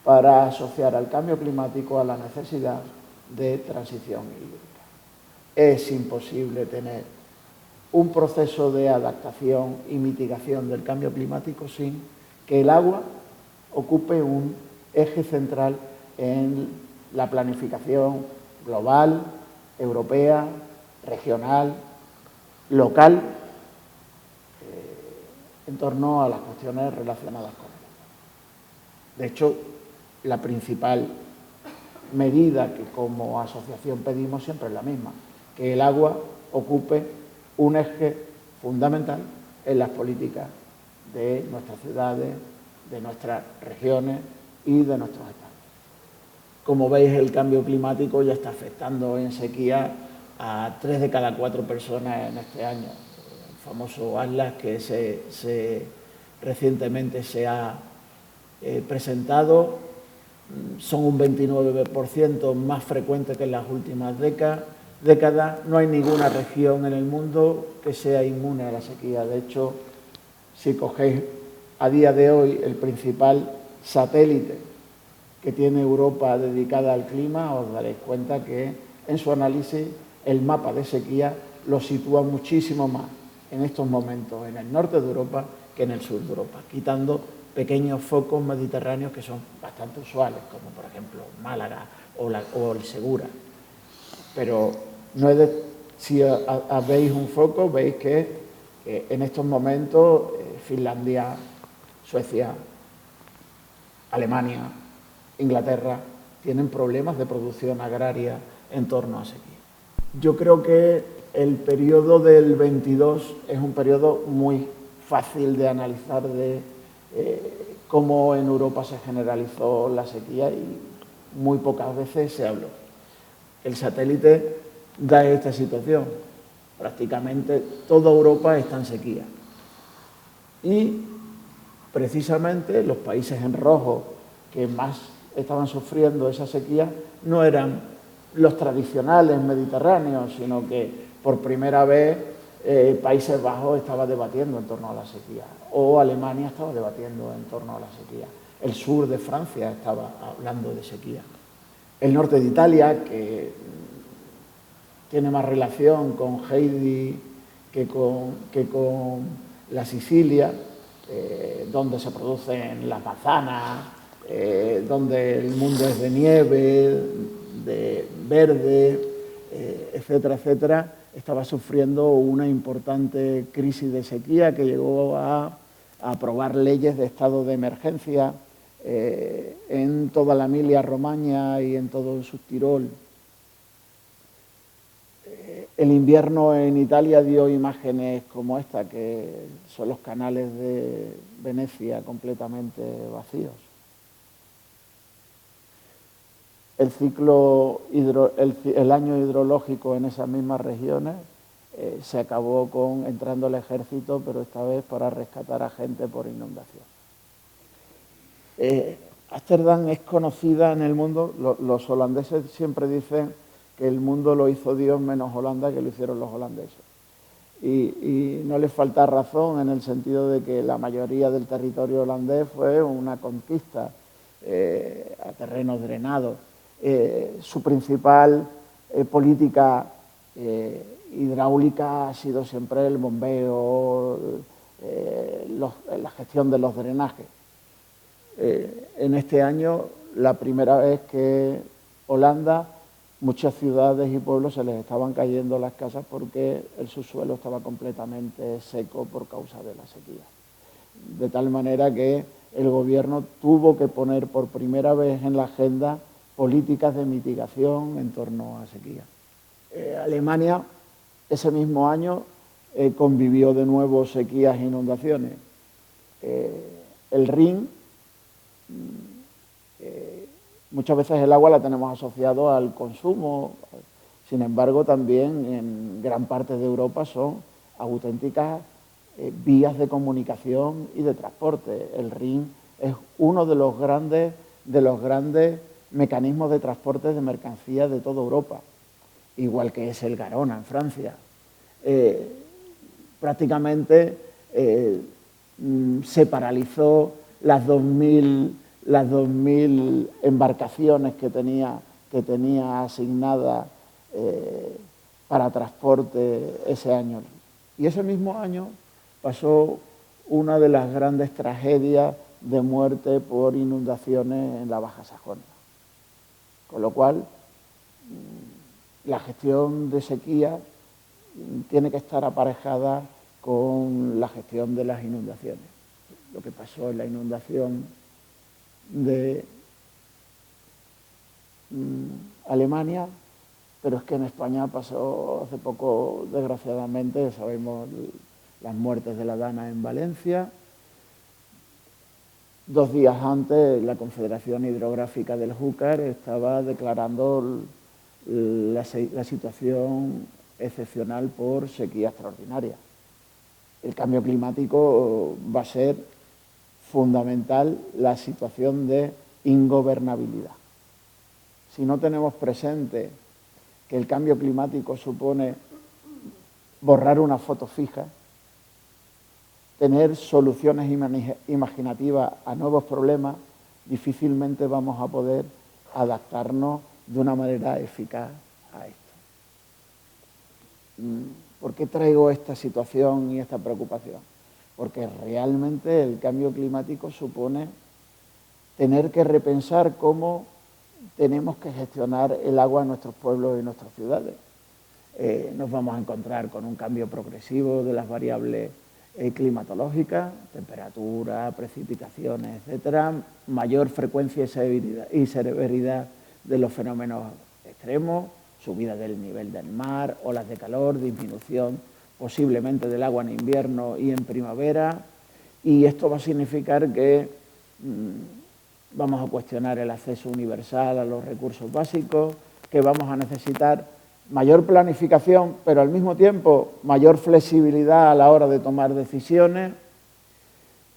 para asociar al cambio climático a la necesidad de transición hídrica. Es imposible tener un proceso de adaptación y mitigación del cambio climático sin que el agua ocupe un eje central en la planificación global, europea, regional, local, en torno a las cuestiones relacionadas con él. De hecho, la principal medida que como asociación pedimos siempre es la misma, que el agua ocupe un eje fundamental en las políticas de nuestras ciudades, de nuestras regiones y de nuestros estados. Como veis, el cambio climático ya está afectando en sequía a 3 de cada 4 personas en este año. El famoso Atlas que recientemente se ha presentado son un 29% más frecuente que en las últimas décadas. No hay ninguna región en el mundo que sea inmune a la sequía. De hecho, si cogéis a día de hoy el principal satélite que tiene Europa dedicada al clima, os daréis cuenta que en su análisis el mapa de sequía lo sitúa muchísimo más en estos momentos en el norte de Europa que en el sur de Europa, quitando pequeños focos mediterráneos que son bastante usuales, como por ejemplo Málaga o el Segura. Pero no es si veis un foco, veis que en estos momentos Finlandia, Suecia, Alemania, Inglaterra tienen problemas de producción agraria en torno a sequía. Yo creo que el periodo del 22 es un periodo muy fácil de analizar de cómo en Europa se generalizó la sequía y muy pocas veces se habló. El satélite da esta situación. Prácticamente toda Europa está en sequía. Y precisamente los países en rojo que más estaban sufriendo esa sequía no eran los tradicionales mediterráneos, sino que por primera vez Países Bajos estaba debatiendo en torno a la sequía, o Alemania estaba debatiendo en torno a la sequía. El sur de Francia estaba hablando de sequía. El norte de Italia, que tiene más relación con Heidi que con la Sicilia, donde se producen las manzanas, donde el mundo es de nieve, de verde, etcétera, etcétera, estaba sufriendo una importante crisis de sequía que llegó a aprobar leyes de estado de emergencia en toda la Emilia-Romagna y en todo el Subtirol. El invierno en Italia dio imágenes como esta, que son los canales de Venecia completamente vacíos. El año hidrológico en esas mismas regiones se acabó entrando el ejército, pero esta vez para rescatar a gente por inundación. Ámsterdam es conocida en el mundo, los holandeses siempre dicen que el mundo lo hizo Dios menos Holanda, que lo hicieron los holandeses. Y no les falta razón en el sentido de que la mayoría del territorio holandés fue una conquista a terrenos drenados. Su principal política hidráulica ha sido siempre el bombeo, la gestión de los drenajes. En este año, la primera vez que Holanda, muchas ciudades y pueblos se les estaban cayendo las casas porque el subsuelo estaba completamente seco por causa de la sequía. De tal manera que el gobierno tuvo que poner por primera vez en la agenda políticas de mitigación en torno a sequía. Alemania, ese mismo año, convivió de nuevo sequías e inundaciones. El Rin, muchas veces el agua la tenemos asociado al consumo, sin embargo también en gran parte de Europa son auténticas vías de comunicación y de transporte. El Rin es uno de los grandes mecanismos de transporte de mercancías de toda Europa, igual que es el Garona en Francia. Prácticamente se paralizó las 2.000 embarcaciones que tenía asignadas para transporte ese año. Y ese mismo año pasó una de las grandes tragedias de muerte por inundaciones en la Baja Sajonia. Con lo cual, la gestión de sequía tiene que estar aparejada con la gestión de las inundaciones. Lo que pasó en la inundación de Alemania, pero es que en España pasó hace poco, desgraciadamente, sabemos las muertes de la Dana en Valencia. 2 días antes, la Confederación Hidrográfica del Júcar estaba declarando la situación excepcional por sequía extraordinaria. El cambio climático va a ser fundamental la situación de ingobernabilidad. Si no tenemos presente que el cambio climático supone borrar una foto fija, tener soluciones imaginativas a nuevos problemas, difícilmente vamos a poder adaptarnos de una manera eficaz a esto. ¿Por qué traigo esta situación y esta preocupación? Porque realmente el cambio climático supone tener que repensar cómo tenemos que gestionar el agua en nuestros pueblos y nuestras ciudades. Nos vamos a encontrar con un cambio progresivo de las variables climatológicas, temperatura, precipitaciones, etcétera, mayor frecuencia y severidad de los fenómenos extremos, subida del nivel del mar, olas de calor, disminución posiblemente del agua en invierno y en primavera, y esto va a significar que vamos a cuestionar el acceso universal a los recursos básicos, que vamos a necesitar mayor planificación, pero al mismo tiempo mayor flexibilidad a la hora de tomar decisiones,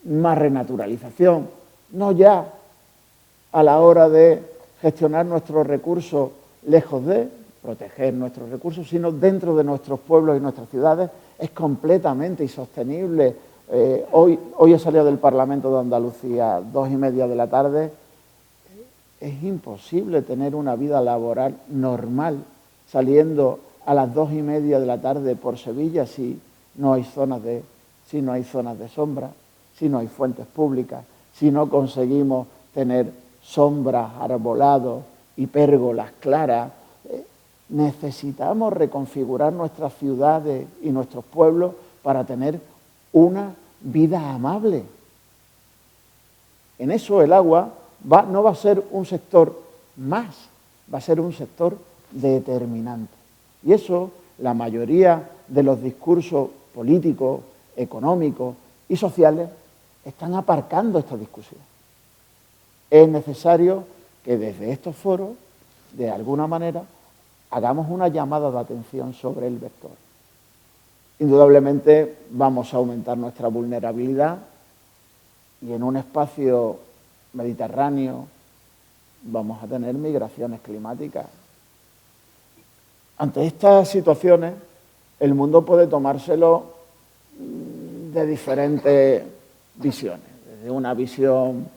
más renaturalización, no ya a la hora de gestionar nuestros recursos lejos de proteger nuestros recursos, sino dentro de nuestros pueblos y nuestras ciudades. Es completamente insostenible. Hoy he salido del Parlamento de Andalucía a 2:30 de la tarde. Es imposible tener una vida laboral normal saliendo a las 2:30 de la tarde por Sevilla si no hay zonas de sombra, si no hay fuentes públicas, si no conseguimos tener sombras, arbolados y pérgolas claras. Necesitamos reconfigurar nuestras ciudades y nuestros pueblos para tener una vida amable. En eso el agua no va a ser un sector más, va a ser un sector determinante. Y eso la mayoría de los discursos políticos, económicos y sociales están aparcando esta discusión. Es necesario que desde estos foros, de alguna manera, hagamos una llamada de atención sobre el vector. Indudablemente vamos a aumentar nuestra vulnerabilidad y en un espacio mediterráneo vamos a tener migraciones climáticas. Ante estas situaciones, el mundo puede tomárselo de diferentes visiones. Desde una visión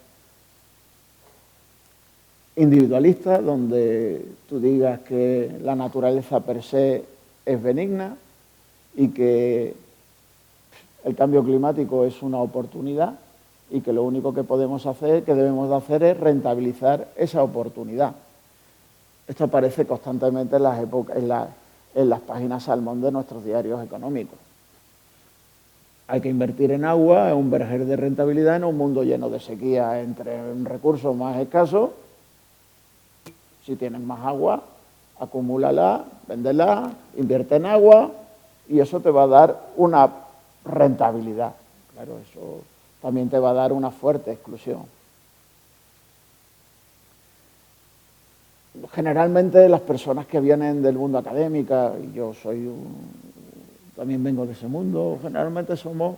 individualista, donde tú digas que la naturaleza per se es benigna y que el cambio climático es una oportunidad y que lo único que debemos hacer es rentabilizar esa oportunidad. Esto aparece constantemente en las páginas salmón de nuestros diarios económicos. Hay que invertir en agua, en un verger de rentabilidad en un mundo lleno de sequía, entre recursos más escasos. Si tienes más agua, acumúlala, véndela, invierte en agua y eso te va a dar una rentabilidad. Claro, eso también te va a dar una fuerte exclusión. Generalmente las personas que vienen del mundo académico, y yo también vengo de ese mundo, generalmente somos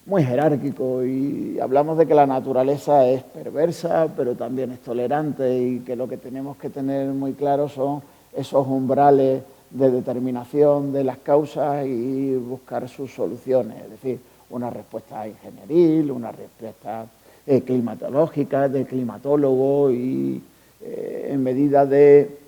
muy jerárquico, y hablamos de que la naturaleza es perversa, pero también es tolerante, y que lo que tenemos que tener muy claro son esos umbrales de determinación de las causas y buscar sus soluciones, es decir, una respuesta ingenieril, una respuesta climatológica, de climatólogo, y en medida de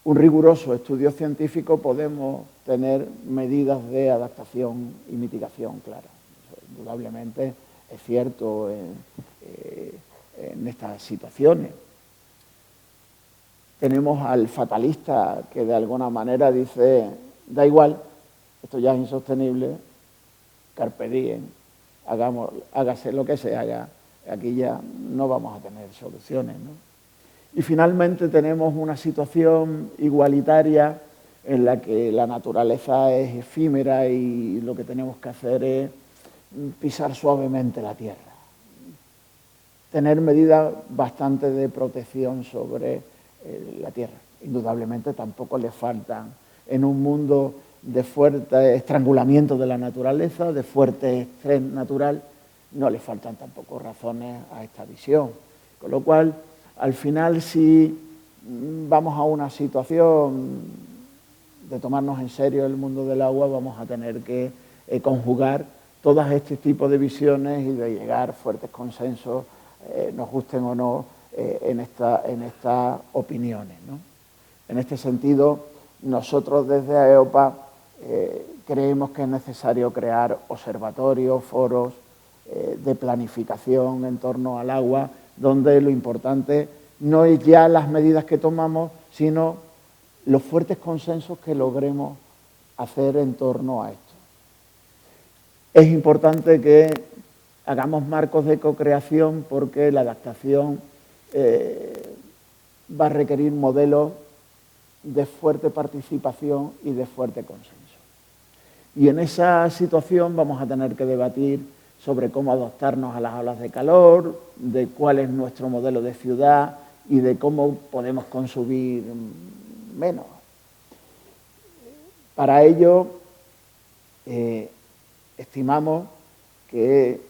un riguroso estudio científico podemos tener medidas de adaptación y mitigación claras. Eso, indudablemente es cierto en estas situaciones. Tenemos al fatalista que de alguna manera dice, da igual, esto ya es insostenible, carpe diem, hágase lo que se haga, aquí ya no vamos a tener soluciones, ¿no? Y finalmente tenemos una situación igualitaria en la que la naturaleza es efímera y lo que tenemos que hacer es pisar suavemente la tierra. Tener medidas bastante de protección sobre la tierra. Indudablemente tampoco le faltan, en un mundo de fuerte estrangulamiento de la naturaleza, de fuerte estrés natural, no le faltan tampoco razones a esta visión. Con lo cual, al final, si vamos a una situación de tomarnos en serio el mundo del agua, vamos a tener que conjugar todos este tipo de visiones y de llegar a fuertes consensos, nos gusten o no, en estas opiniones, ¿no? En este sentido, nosotros desde AEOPA creemos que es necesario crear observatorios, foros de planificación en torno al agua, donde lo importante no es ya las medidas que tomamos, sino los fuertes consensos que logremos hacer en torno a esto. Es importante que hagamos marcos de co-creación porque la adaptación va a requerir modelos de fuerte participación y de fuerte consenso. Y en esa situación vamos a tener que debatir sobre cómo adaptarnos a las olas de calor, de cuál es nuestro modelo de ciudad y de cómo podemos consumir menos. Para ello, estimamos que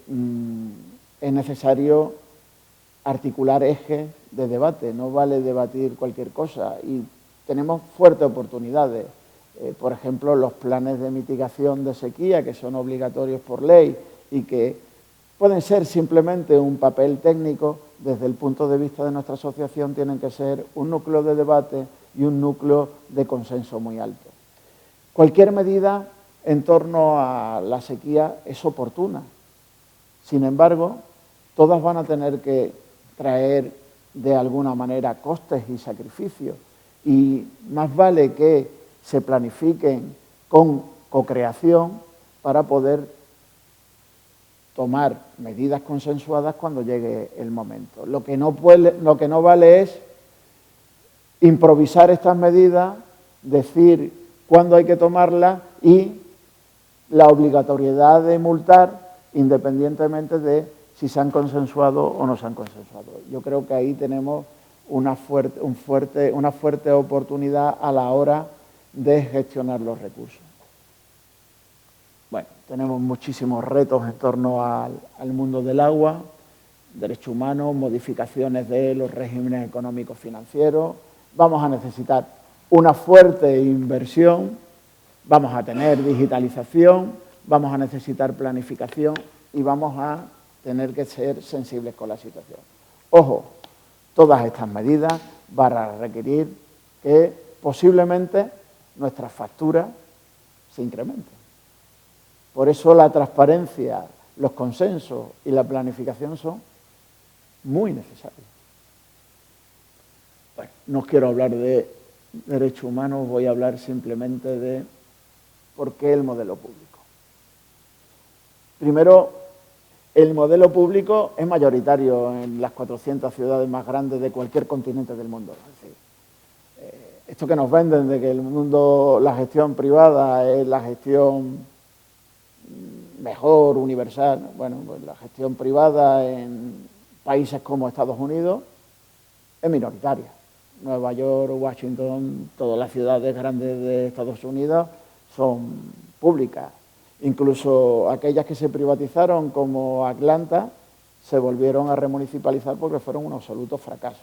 es necesario articular ejes de debate, no vale debatir cualquier cosa, y tenemos fuertes oportunidades. Por ejemplo, los planes de mitigación de sequía, que son obligatorios por ley y que pueden ser simplemente un papel técnico, desde el punto de vista de nuestra asociación tienen que ser un núcleo de debate y un núcleo de consenso muy alto. Cualquier medida en torno a la sequía es oportuna. Sin embargo, todas van a tener que traer de alguna manera costes y sacrificios, y más vale que se planifiquen con co-creación para poder tomar medidas consensuadas cuando llegue el momento. Lo que no vale es improvisar estas medidas, decir cuándo hay que tomarlas y la obligatoriedad de multar independientemente de si se han consensuado o no se han consensuado. Yo creo que ahí tenemos una fuerte oportunidad a la hora de gestionar los recursos. Bueno, tenemos muchísimos retos en torno al mundo del agua, derechos humanos, modificaciones de los regímenes económicos financieros. Vamos a necesitar una fuerte inversión, vamos a tener digitalización, vamos a necesitar planificación y vamos a tener que ser sensibles con la situación. Ojo, todas estas medidas van a requerir que posiblemente nuestras facturas se incrementen. Por eso la transparencia, los consensos y la planificación son muy necesarios. Bueno, no quiero hablar de derechos humanos, voy a hablar simplemente de por qué el modelo público. Primero, el modelo público es mayoritario en las 400 ciudades más grandes de cualquier continente del mundo. Es decir, esto que nos venden de que el mundo, la gestión privada es la gestión mejor, universal. Bueno, pues la gestión privada en países como Estados Unidos es minoritaria. Nueva York, Washington, todas las ciudades grandes de Estados Unidos son públicas. Incluso aquellas que se privatizaron, como Atlanta, se volvieron a remunicipalizar porque fueron un absoluto fracaso.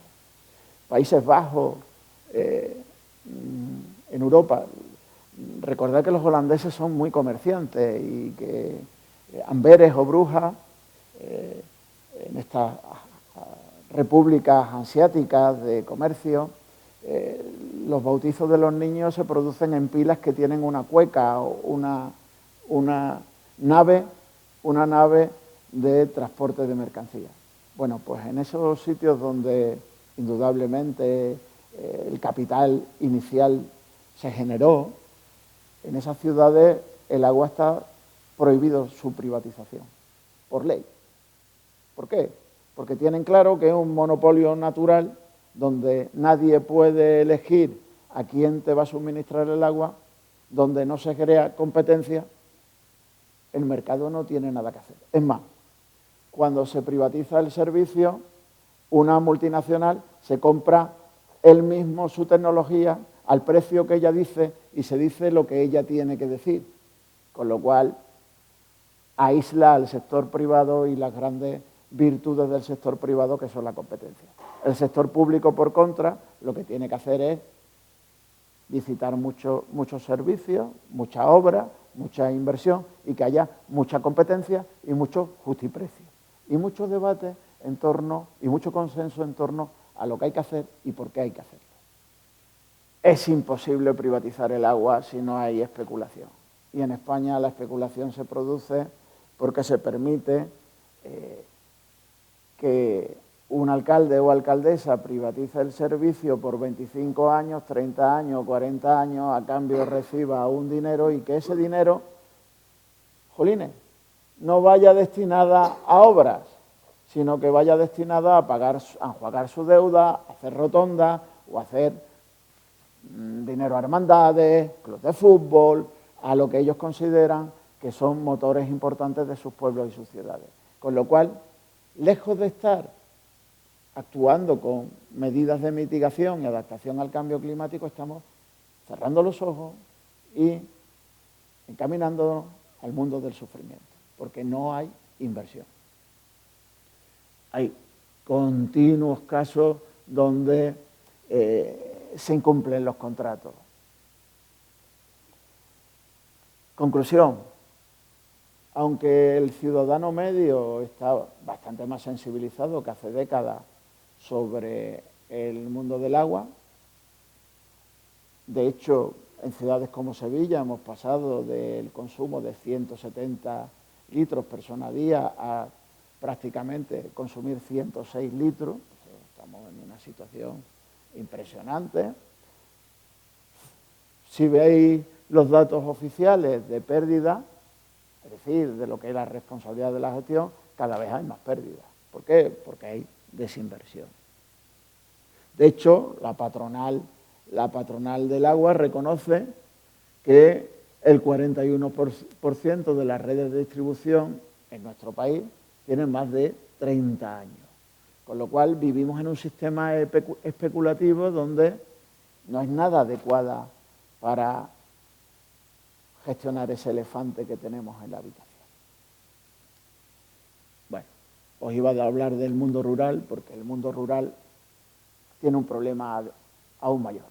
Países Bajos, en Europa, recordad que los holandeses son muy comerciantes y que Amberes o Brujas, en estas repúblicas hanseáticas de comercio, los bautizos de los niños se producen en pilas que tienen una cueca o una nave de transporte de mercancías. Bueno, pues en esos sitios donde indudablemente el capital inicial se generó, en esas ciudades el agua está prohibido su privatización, por ley. ¿Por qué? Porque tienen claro que es un monopolio natural donde nadie puede elegir a quién te va a suministrar el agua, donde no se crea competencia, el mercado no tiene nada que hacer. Es más, cuando se privatiza el servicio, una multinacional se compra él mismo su tecnología al precio que ella dice y se dice lo que ella tiene que decir, con lo cual aísla al sector privado y las grandes virtudes del sector privado, que son la competencia. El sector público, por contra, lo que tiene que hacer es visitar muchos servicios, mucha obra, mucha inversión y que haya mucha competencia y mucho justiprecio. Y mucho debate en torno y mucho consenso en torno a lo que hay que hacer y por qué hay que hacerlo. Es imposible privatizar el agua si no hay especulación. Y en España la especulación se produce porque se permite que un alcalde o alcaldesa privatice el servicio por 25 años, 30 años, 40 años, a cambio reciba un dinero y que ese dinero, jolines, no vaya destinada a obras, sino que vaya destinada a enjuagar su deuda, a hacer rotondas o a hacer dinero a hermandades, clubes de fútbol, a lo que ellos consideran que son motores importantes de sus pueblos y sus ciudades. Con lo cual, lejos de estar actuando con medidas de mitigación y adaptación al cambio climático, estamos cerrando los ojos y encaminándonos al mundo del sufrimiento, porque no hay inversión. Hay continuos casos donde se incumplen los contratos. Conclusión, aunque el ciudadano medio está bastante más sensibilizado que hace décadas sobre el mundo del agua, de hecho, en ciudades como Sevilla hemos pasado del consumo de 170 litros persona día a prácticamente consumir 106 litros, estamos en una situación impresionante. Si veis los datos oficiales de pérdida, es decir, de lo que es la responsabilidad de la gestión, cada vez hay más pérdidas. ¿Por qué? Porque hay desinversión. De hecho, la patronal del agua reconoce que el 41% de las redes de distribución en nuestro país tienen más de 30 años. Con lo cual vivimos en un sistema especulativo donde no es nada adecuada para gestionar ese elefante que tenemos en la habitación. Bueno, os iba a hablar del mundo rural porque el mundo rural tiene un problema aún mayor.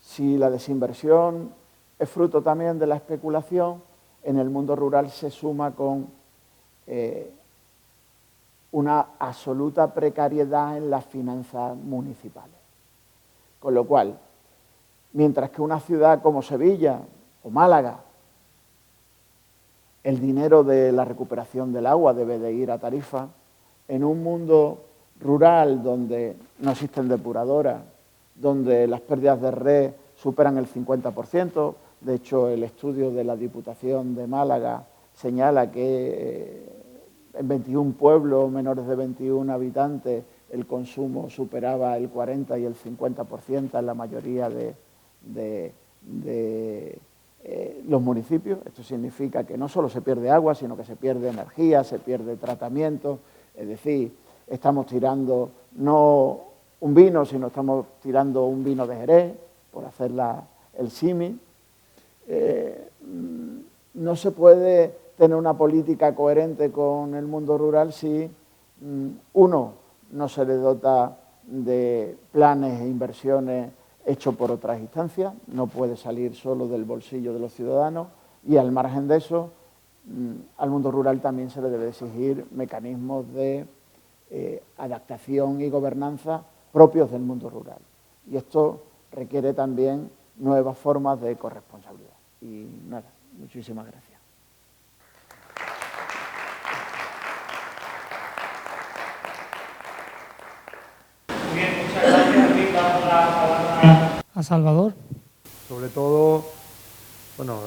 Si la desinversión es fruto también de la especulación, en el mundo rural se suma con una absoluta precariedad en las finanzas municipales. Con lo cual, mientras que una ciudad como Sevilla o Málaga, el dinero de la recuperación del agua debe de ir a tarifa, en un mundo rural donde no existen depuradoras, donde las pérdidas de red superan el 50%, de hecho el estudio de la Diputación de Málaga señala que en 21 pueblos menores de 21 habitantes el consumo superaba el 40 y el 50% en la mayoría de los municipios. Esto significa que no solo se pierde agua, sino que se pierde energía, se pierde tratamiento, es decir, estamos tirando no un vino, sino estamos tirando un vino de Jerez, por hacer el símil. no se puede tener una política coherente con el mundo rural si, uno, no se le dota de planes e inversiones hechos por otras instancias, no puede salir solo del bolsillo de los ciudadanos, y al margen de eso, al mundo rural también se le debe exigir mecanismos de adaptación y gobernanza propios del mundo rural. Y esto requiere también nuevas formas de corresponsabilidad. Y nada, muchísimas gracias. Muy bien, muchas gracias. Vamos a la palabra a Salvador. Sobre todo, bueno,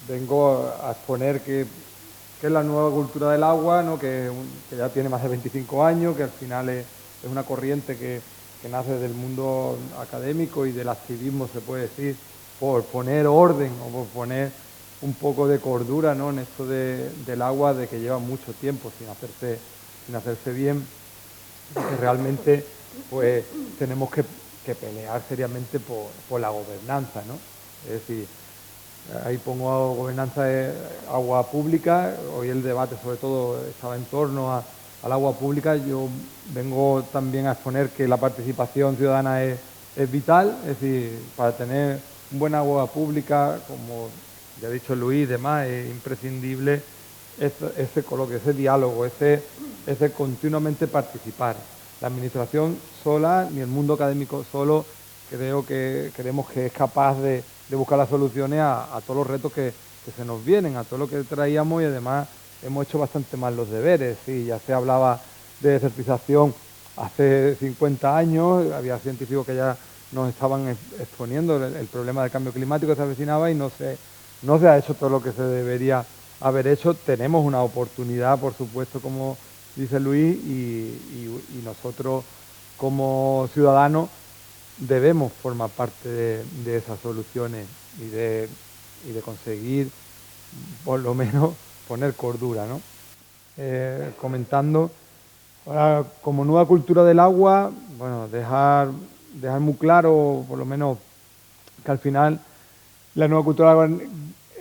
vengo a exponer que es la nueva cultura del agua, ¿no? que ya tiene más de 25 años, que al final es una corriente que nace del mundo académico y del activismo, se puede decir, por poner orden o por poner un poco de cordura, ¿no? en esto del agua, de que lleva mucho tiempo sin hacerse bien, que realmente pues tenemos que pelear seriamente por la gobernanza, ¿no? Es decir, ahí pongo gobernanza de agua pública. Hoy el debate sobre todo estaba en torno al agua pública. Yo vengo también a exponer que la participación ciudadana es vital, es decir, para tener un buen agua pública, como ya ha dicho Luis y demás, es imprescindible ese coloquio, ese diálogo, ese continuamente participar. La administración sola, ni el mundo académico solo, creemos que es capaz de buscar las soluciones a todos los retos que se nos vienen, a todo lo que traíamos, y además hemos hecho bastante mal los deberes. Sí, ya se hablaba de desertización hace 50 años, había científicos que ya nos estaban exponiendo el problema del cambio climático que se avecinaba, y no se ha hecho todo lo que se debería haber hecho. Tenemos una oportunidad, por supuesto, como dice Luis, y nosotros como ciudadanos debemos formar parte de esas soluciones y de conseguir, por lo menos, poner cordura, ¿no? Comentando, ahora, como nueva cultura del agua, bueno, dejar muy claro, por lo menos, que al final la nueva cultura del agua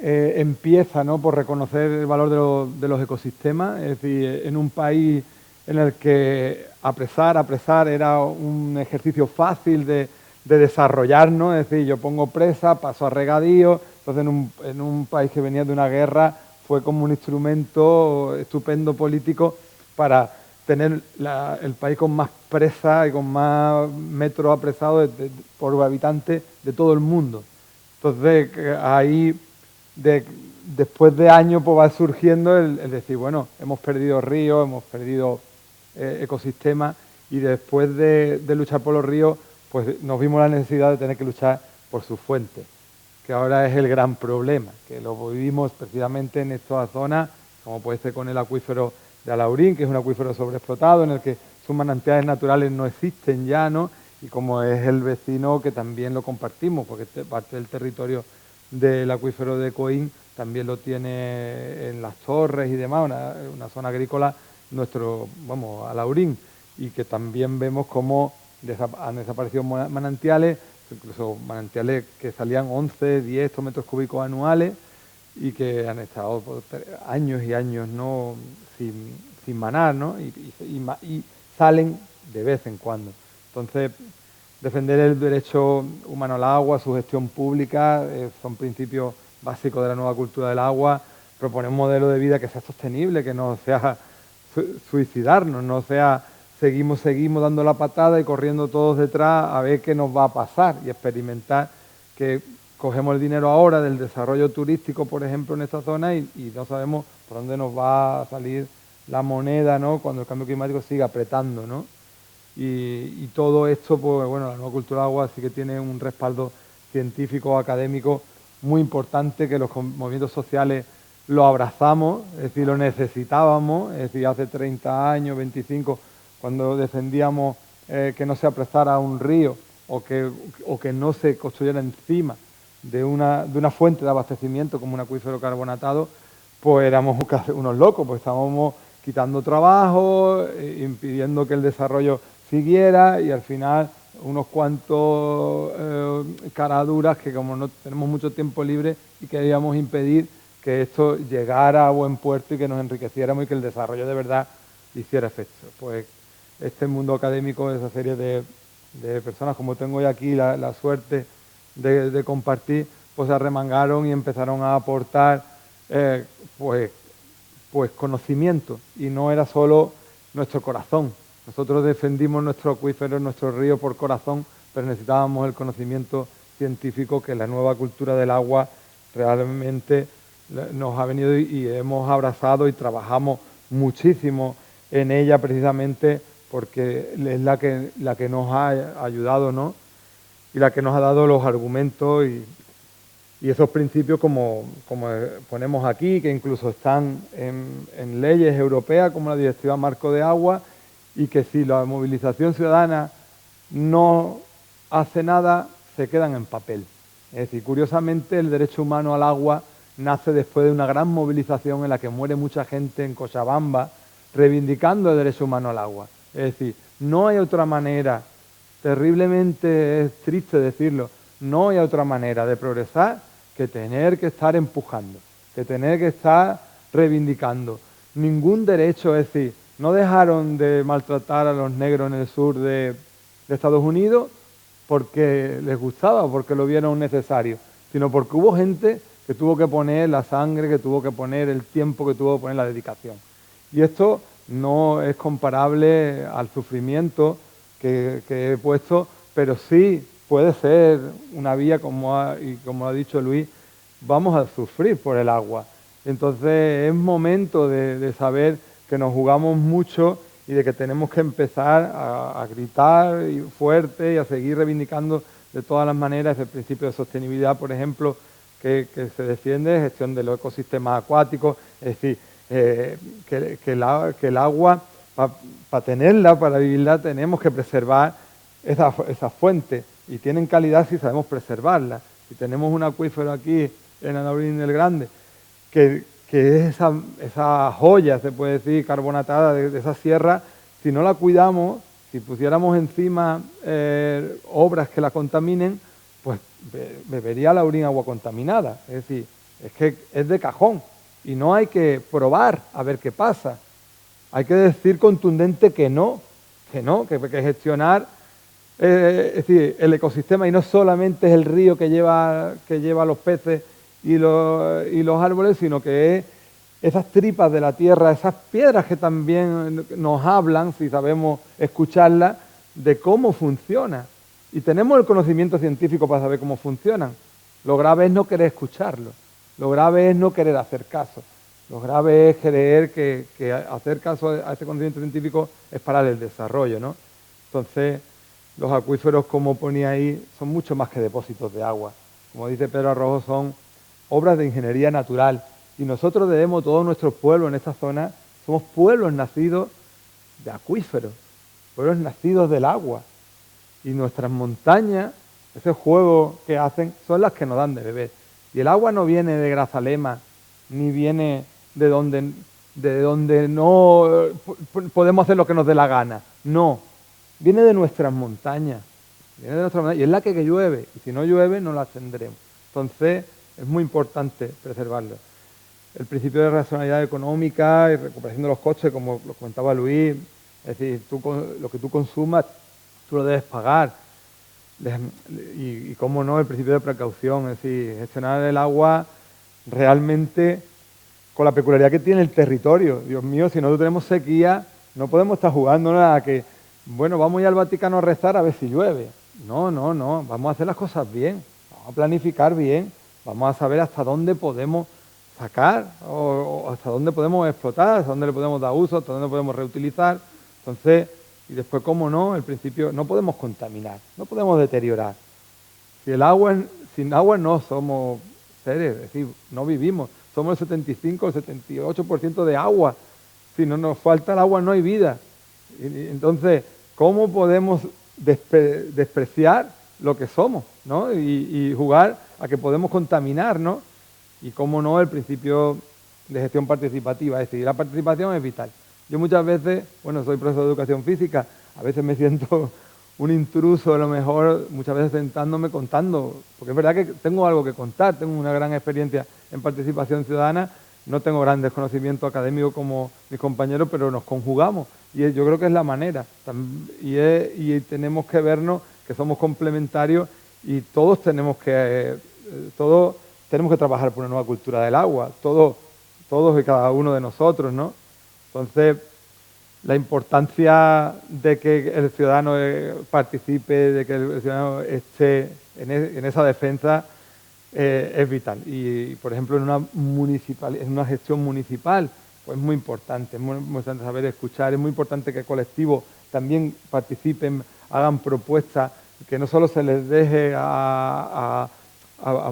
empieza, ¿no?, por reconocer el valor de los ecosistemas. Es decir, en un país en el que apresar era un ejercicio fácil de desarrollarnos, es decir, yo pongo presa, paso a regadío. Entonces en un país que venía de una guerra fue como un instrumento estupendo político para tener el país con más presa y con más metros apresados por habitante de todo el mundo. Entonces ahí, después de años, pues va surgiendo el decir, bueno, hemos perdido ríos, hemos perdido ecosistemas, y después de luchar por los ríos, pues nos vimos la necesidad de tener que luchar por sus fuentes, que ahora es el gran problema, que lo vivimos precisamente en estas zonas, como puede ser con el acuífero de Alaurín, que es un acuífero sobreexplotado, en el que sus manantiales naturales no existen ya, ¿no? Y como es el vecino, que también lo compartimos, porque parte del territorio del acuífero de Coín también lo tiene en las Torres y demás, una zona agrícola, Alaurín, y que también vemos cómo han desaparecido manantiales, incluso manantiales que salían 11, 10 hectómetros cúbicos anuales, y que han estado años y años, ¿no?, sin manar, ¿no?, y salen de vez en cuando. Entonces, defender el derecho humano al agua, su gestión pública, son principios básicos de la nueva cultura del agua. Proponer un modelo de vida que sea sostenible, que no sea suicidarnos, no sea seguimos dando la patada y corriendo todos detrás a ver qué nos va a pasar, y experimentar que cogemos el dinero ahora del desarrollo turístico, por ejemplo, en esta zona, y no sabemos por dónde nos va a salir la moneda, ¿no?, cuando el cambio climático siga apretando, ¿no? Y todo esto, pues bueno, la nueva cultura del agua sí que tiene un respaldo científico, académico muy importante, que los movimientos sociales lo abrazamos, es decir, lo necesitábamos. Es decir, hace 30 años, 25, cuando defendíamos que no se apresara un río, o que no se construyera encima de una fuente de abastecimiento como un acuífero carbonatado, pues éramos unos locos, pues estábamos quitando trabajo, impidiendo que el desarrollo siguiera, y al final unos cuantos caraduras que como no tenemos mucho tiempo libre y queríamos impedir que esto llegara a buen puerto y que nos enriqueciéramos y que el desarrollo de verdad hiciera efecto. Pues este mundo académico, esa serie de personas como tengo hoy aquí la suerte de compartir, pues se arremangaron y empezaron a aportar pues conocimiento, y no era solo nuestro corazón. Nosotros defendimos nuestro acuífero, nuestro río por corazón, pero necesitábamos el conocimiento científico que la nueva cultura del agua realmente nos ha venido y hemos abrazado y trabajamos muchísimo en ella precisamente porque es la que nos ha ayudado, ¿no? Y la que nos ha dado los argumentos y esos principios como ponemos aquí, que incluso están en leyes europeas como la Directiva Marco de Agua, y que si la movilización ciudadana no hace nada, se quedan en papel. Es decir, curiosamente el derecho humano al agua nace después de una gran movilización en la que muere mucha gente en Cochabamba reivindicando el derecho humano al agua. Es decir, no hay otra manera, terriblemente es triste decirlo, no hay otra manera de progresar que tener que estar empujando, que tener que estar reivindicando. Ningún derecho, es decir, no dejaron de maltratar a los negros en el sur de Estados Unidos porque les gustaba, porque lo vieron necesario, sino porque hubo gente que tuvo que poner la sangre, que tuvo que poner el tiempo, que tuvo que poner la dedicación. Y esto no es comparable al sufrimiento que he puesto, pero sí puede ser una vía, como ha dicho Luis, vamos a sufrir por el agua. Entonces es momento de saber que nos jugamos mucho y de que tenemos que empezar a gritar fuerte y a seguir reivindicando de todas las maneras ese principio de sostenibilidad, por ejemplo, que se defiende, gestión de los ecosistemas acuáticos, es decir, que el agua, para tenerla, para vivirla, tenemos que preservar esa fuente, y tienen calidad si sabemos preservarla. Si tenemos un acuífero aquí en Alaurín el Grande, que es esa joya, se puede decir, carbonatada de esa sierra, si no la cuidamos, si pusiéramos encima obras que la contaminen, pues bebería Alaurín agua contaminada. Es decir, es que es de cajón y no hay que probar a ver qué pasa. Hay que decir contundente que gestionar es decir, el ecosistema, y no solamente es el río que lleva a los peces y los árboles, sino que es esas tripas de la tierra, esas piedras que también nos hablan, si sabemos escucharlas, de cómo funciona. Y tenemos el conocimiento científico para saber cómo funcionan. Lo grave es no querer escucharlo. Lo grave es no querer hacer caso. Lo grave es creer que hacer caso a ese conocimiento científico es parar el desarrollo, ¿no? Entonces, los acuíferos, como ponía ahí, son mucho más que depósitos de agua. Como dice Pedro Arrojo, son obras de ingeniería natural. Y nosotros debemos, todos nuestros pueblos en esta zona, somos pueblos nacidos de acuíferos, pueblos nacidos del agua. Y nuestras montañas, ese juego que hacen, son las que nos dan de beber. Y el agua no viene de Grazalema, ni viene de donde no podemos hacer lo que nos dé la gana. No, viene de nuestras montañas. Y es la que llueve. Y si no llueve, no la tendremos. Entonces, es muy importante preservarlo. El principio de racionalidad económica y recuperación de los costes, como lo comentaba Luis, es decir, lo que tú consumas, tú lo debes pagar. Y cómo no, el principio de precaución, es decir, gestionar el agua realmente con la peculiaridad que tiene el territorio. Dios mío, si nosotros tenemos sequía, no podemos estar jugando nada que, bueno, vamos a ir al Vaticano a rezar a ver si llueve. No, vamos a hacer las cosas bien, vamos a planificar bien, vamos a saber hasta dónde podemos sacar o hasta dónde podemos explotar, hasta dónde le podemos dar uso, hasta dónde podemos reutilizar. Entonces, y después, cómo no, el principio, no podemos contaminar, no podemos deteriorar. Sin agua no somos seres, es decir, no vivimos, somos el 75, el 78% de agua. Si no nos falta el agua, no hay vida. Entonces, ¿cómo podemos despreciar lo que somos, ¿no? Y jugar a que podemos contaminar, ¿no? Y cómo no, el principio de gestión participativa, es decir, la participación es vital. Yo muchas veces, bueno, soy profesor de educación física, a veces me siento un intruso a lo mejor muchas veces sentándome contando, porque es verdad que tengo algo que contar, tengo una gran experiencia en participación ciudadana, no tengo grandes conocimientos académicos como mis compañeros, pero nos conjugamos y yo creo que es la manera y tenemos que vernos que somos complementarios y todos tenemos que trabajar por una nueva cultura del agua, todos y cada uno de nosotros, ¿no? Entonces, la importancia de que el ciudadano participe, de que el ciudadano esté en esa defensa es vital. Y, por ejemplo, en una gestión municipal, pues es muy importante saber escuchar, es muy importante que colectivos también participen, hagan propuestas, que no solo se les deje a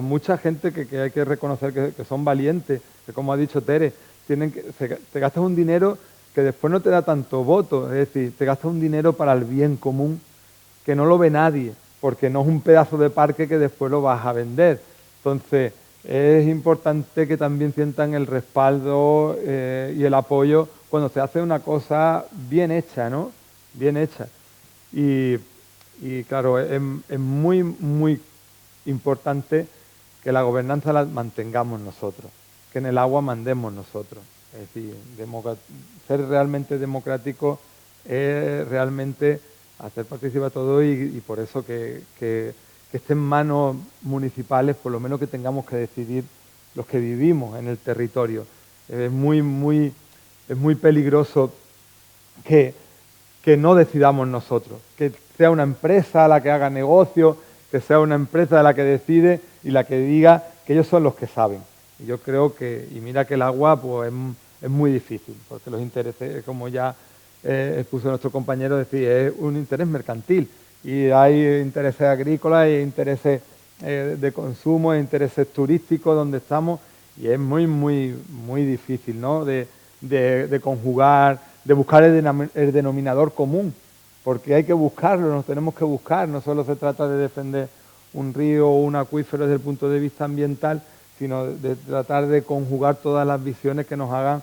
mucha gente que hay que reconocer que son valientes, que como ha dicho Tere, te gastas un dinero que después no te da tanto voto, es decir, te gastas un dinero para el bien común que no lo ve nadie, porque no es un pedazo de parque que después lo vas a vender. Entonces, es importante que también sientan el respaldo y el apoyo cuando se hace una cosa bien hecha, ¿no? Bien hecha. Y claro, es muy, muy importante que la gobernanza la mantengamos nosotros, que en el agua mandemos nosotros. Es decir, ser realmente democrático es realmente hacer participar a todo y por eso que esté en manos municipales, por lo menos que tengamos que decidir los que vivimos en el territorio. Es muy peligroso que no decidamos nosotros, que sea una empresa la que haga negocio, que sea una empresa la que decide y la que diga que ellos son los que saben. Y yo creo y mira que el agua pues es muy difícil, porque los intereses, como ya expuso nuestro compañero, es un interés mercantil y hay intereses agrícolas, hay intereses de consumo, hay intereses turísticos donde estamos y es muy difícil, ¿no? de conjugar, de buscar el denominador común, porque hay que buscarlo, nos tenemos que buscar, no solo se trata de defender un río o un acuífero desde el punto de vista ambiental, sino de tratar de conjugar todas las visiones que nos hagan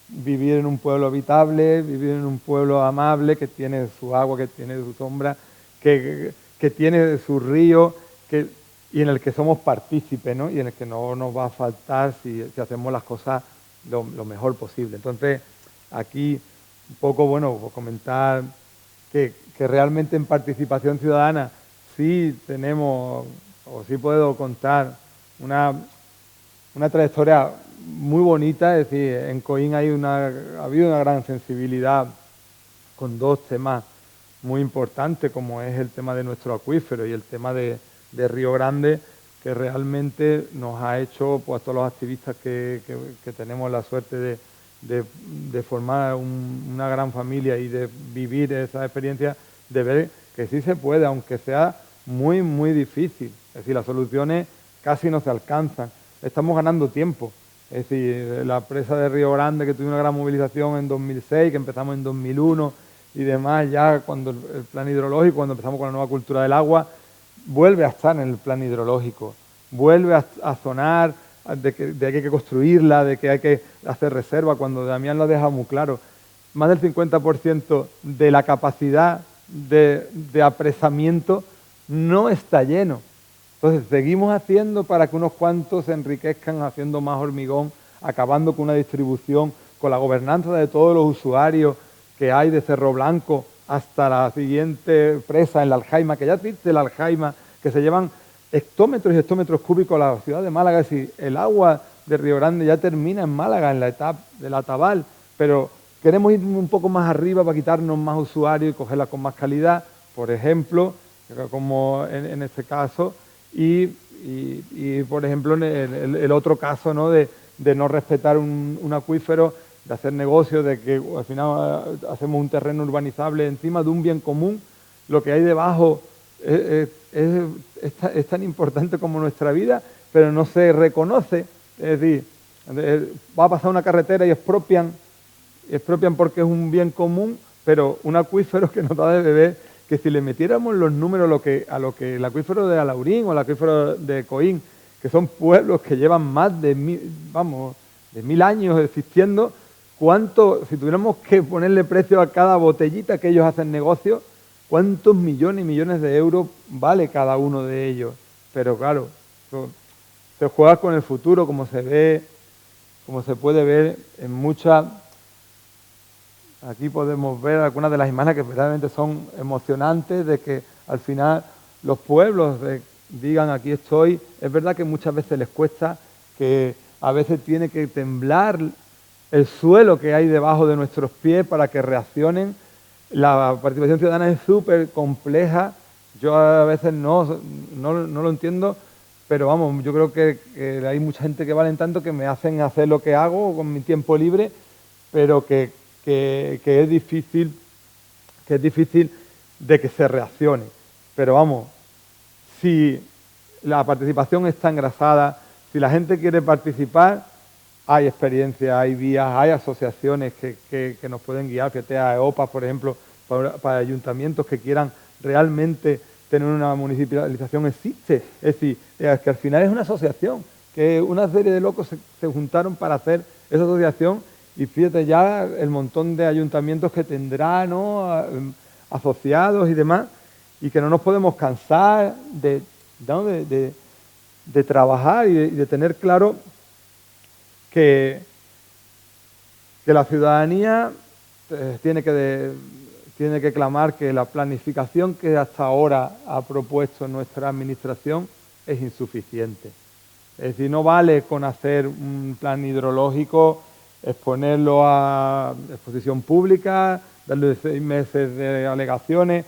vivir en un pueblo habitable, vivir en un pueblo amable, que tiene su agua, que tiene su sombra, que tiene su río, y en el que somos partícipes, ¿no? Y en el que no nos va a faltar si hacemos las cosas lo mejor posible. Entonces, aquí un poco, bueno, comentar que realmente en participación ciudadana sí tenemos, o sí puedo contar una trayectoria muy bonita, es decir, en Coín ha habido una gran sensibilidad con dos temas muy importantes, como es el tema de nuestro acuífero y el tema de Río Grande, que realmente nos ha hecho, pues, a todos los activistas que tenemos la suerte de formar una gran familia y de vivir esa experiencia, de ver que sí se puede, aunque sea muy, muy difícil. Es decir, las soluciones casi no se alcanzan. Estamos ganando tiempo. Es decir, la presa de Río Grande, que tuvo una gran movilización en 2006, que empezamos en 2001 y demás, ya cuando el plan hidrológico, cuando empezamos con la nueva cultura del agua, vuelve a estar en el plan hidrológico, vuelve a sonar de que hay que construirla, de que hay que hacer reserva, cuando Damián lo ha dejado muy claro. Más del 50% de la capacidad de apresamiento no está lleno. Entonces, seguimos haciendo para que unos cuantos se enriquezcan haciendo más hormigón, acabando con una distribución, con la gobernanza de todos los usuarios que hay de Cerro Blanco hasta la siguiente presa en la Aljaima, que ya existe la Aljaima, que se llevan hectómetros y hectómetros cúbicos a la ciudad de Málaga. Es decir, el agua de Río Grande ya termina en Málaga, en la etapa de la Tabal, pero queremos ir un poco más arriba para quitarnos más usuarios y cogerla con más calidad, por ejemplo, como en este caso, y por ejemplo en el otro caso, ¿no? de no respetar un acuífero, de hacer negocios, de que al final hacemos un terreno urbanizable encima de un bien común. Lo que hay debajo es tan importante como nuestra vida, pero no se reconoce. Es decir, va a pasar una carretera y expropian porque es un bien común, pero un acuífero que nos da de beber, que si le metiéramos los números a lo que el acuífero de Alaurín o el acuífero de Coín, que son pueblos que llevan más de 1000 años existiendo, si tuviéramos que ponerle precio a cada botellita que ellos hacen negocio, cuántos millones y millones de euros vale cada uno de ellos. Pero claro, te juegas con el futuro, como se puede ver en muchas. Aquí podemos ver algunas de las imágenes que verdaderamente son emocionantes, de que al final los pueblos digan aquí estoy. Es verdad que muchas veces les cuesta, que a veces tiene que temblar el suelo que hay debajo de nuestros pies para que reaccionen. La participación ciudadana es súper compleja. Yo a veces no lo entiendo, pero vamos, yo creo que hay mucha gente que valen tanto que me hacen hacer lo que hago con mi tiempo libre, pero que es difícil de que se reaccione. Pero vamos, si la participación está engrasada, si la gente quiere participar, hay experiencias, hay vías, hay asociaciones que nos pueden guiar, fíjate, a EOPA, por ejemplo, para ayuntamientos que quieran realmente tener una municipalización, existe. Es decir, es que al final es una asociación, que una serie de locos se juntaron para hacer esa asociación. Y fíjate ya el montón de ayuntamientos que tendrá, ¿no?, asociados y demás, y que no nos podemos cansar de trabajar y de tener claro que la ciudadanía tiene que clamar que la planificación que hasta ahora ha propuesto nuestra administración es insuficiente. Es decir, no vale con hacer un plan hidrológico, exponerlo a exposición pública, darle 6 meses de alegaciones,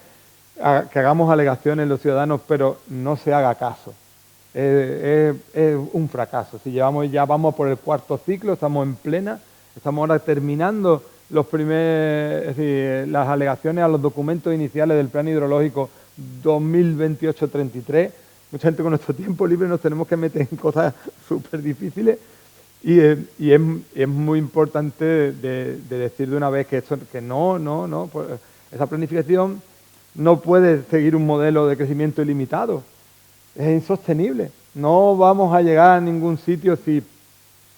que hagamos alegaciones los ciudadanos, pero no se haga caso. Es un fracaso. Si ya vamos por el 4º ciclo, estamos en plena, estamos ahora terminando las alegaciones a los documentos iniciales del plan hidrológico 2028-33. Mucha gente con nuestro tiempo libre nos tenemos que meter en cosas súper difíciles. Y es muy importante de decir de una vez que pues, esa planificación no puede seguir un modelo de crecimiento ilimitado. Es insostenible. No vamos a llegar a ningún sitio si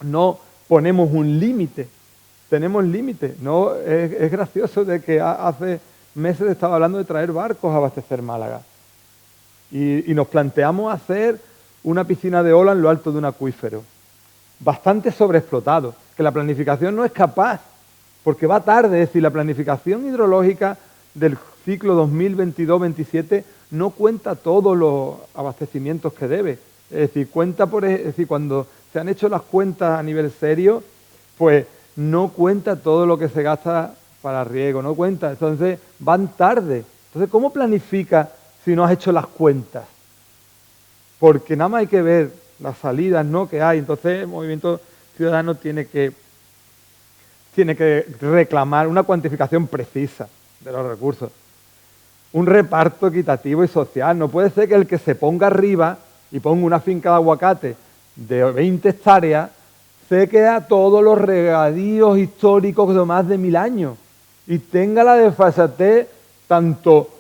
no ponemos un límite. Tenemos límites. No, es gracioso de que hace meses estaba hablando de traer barcos a abastecer Málaga. Y nos planteamos hacer una piscina de ola en lo alto de un acuífero, bastante sobreexplotado, que la planificación no es capaz, porque va tarde. Es decir, la planificación hidrológica del ciclo 2022-27 no cuenta todos los abastecimientos que debe. Es decir, cuando se han hecho las cuentas a nivel serio, pues no cuenta todo lo que se gasta para riego, no cuenta. Entonces, van tarde. Entonces, ¿cómo planifica si no has hecho las cuentas? Porque nada más hay que ver las salidas, ¿no?, que hay. Entonces el Movimiento Ciudadano tiene que reclamar una cuantificación precisa de los recursos, un reparto equitativo y social. No puede ser que el que se ponga arriba y ponga una finca de aguacate de 20 hectáreas se quede todos los regadíos históricos de más de 1000 años y tenga la desfachatez tanto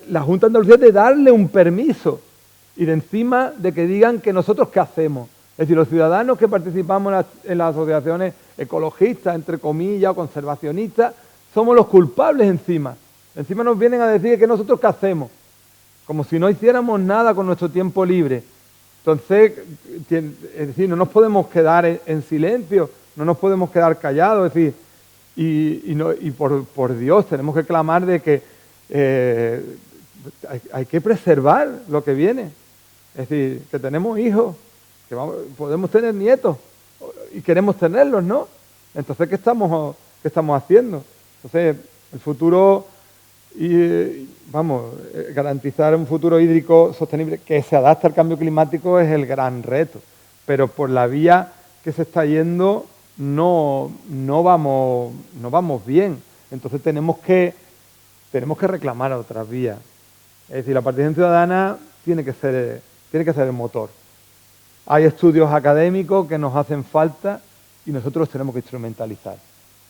la Junta de Andalucía de darle un permiso y de encima de que digan que nosotros qué hacemos. Es decir, los ciudadanos que participamos en las asociaciones ecologistas, entre comillas, o conservacionistas, somos los culpables encima. Encima nos vienen a decir que nosotros qué hacemos, como si no hiciéramos nada con nuestro tiempo libre. Entonces, es decir, no nos podemos quedar en silencio, no nos podemos quedar callados. Es decir, y por Dios, tenemos que clamar de que hay que preservar lo que viene. Es decir, que tenemos hijos, que podemos tener nietos y queremos tenerlos, ¿no? Entonces, ¿qué estamos haciendo? Entonces, el futuro, garantizar un futuro hídrico sostenible que se adapte al cambio climático es el gran reto. Pero por la vía que se está yendo no vamos bien. Entonces tenemos que reclamar otras vías. Es decir, la participación ciudadana tiene que ser el motor. Hay estudios académicos que nos hacen falta y nosotros los tenemos que instrumentalizar.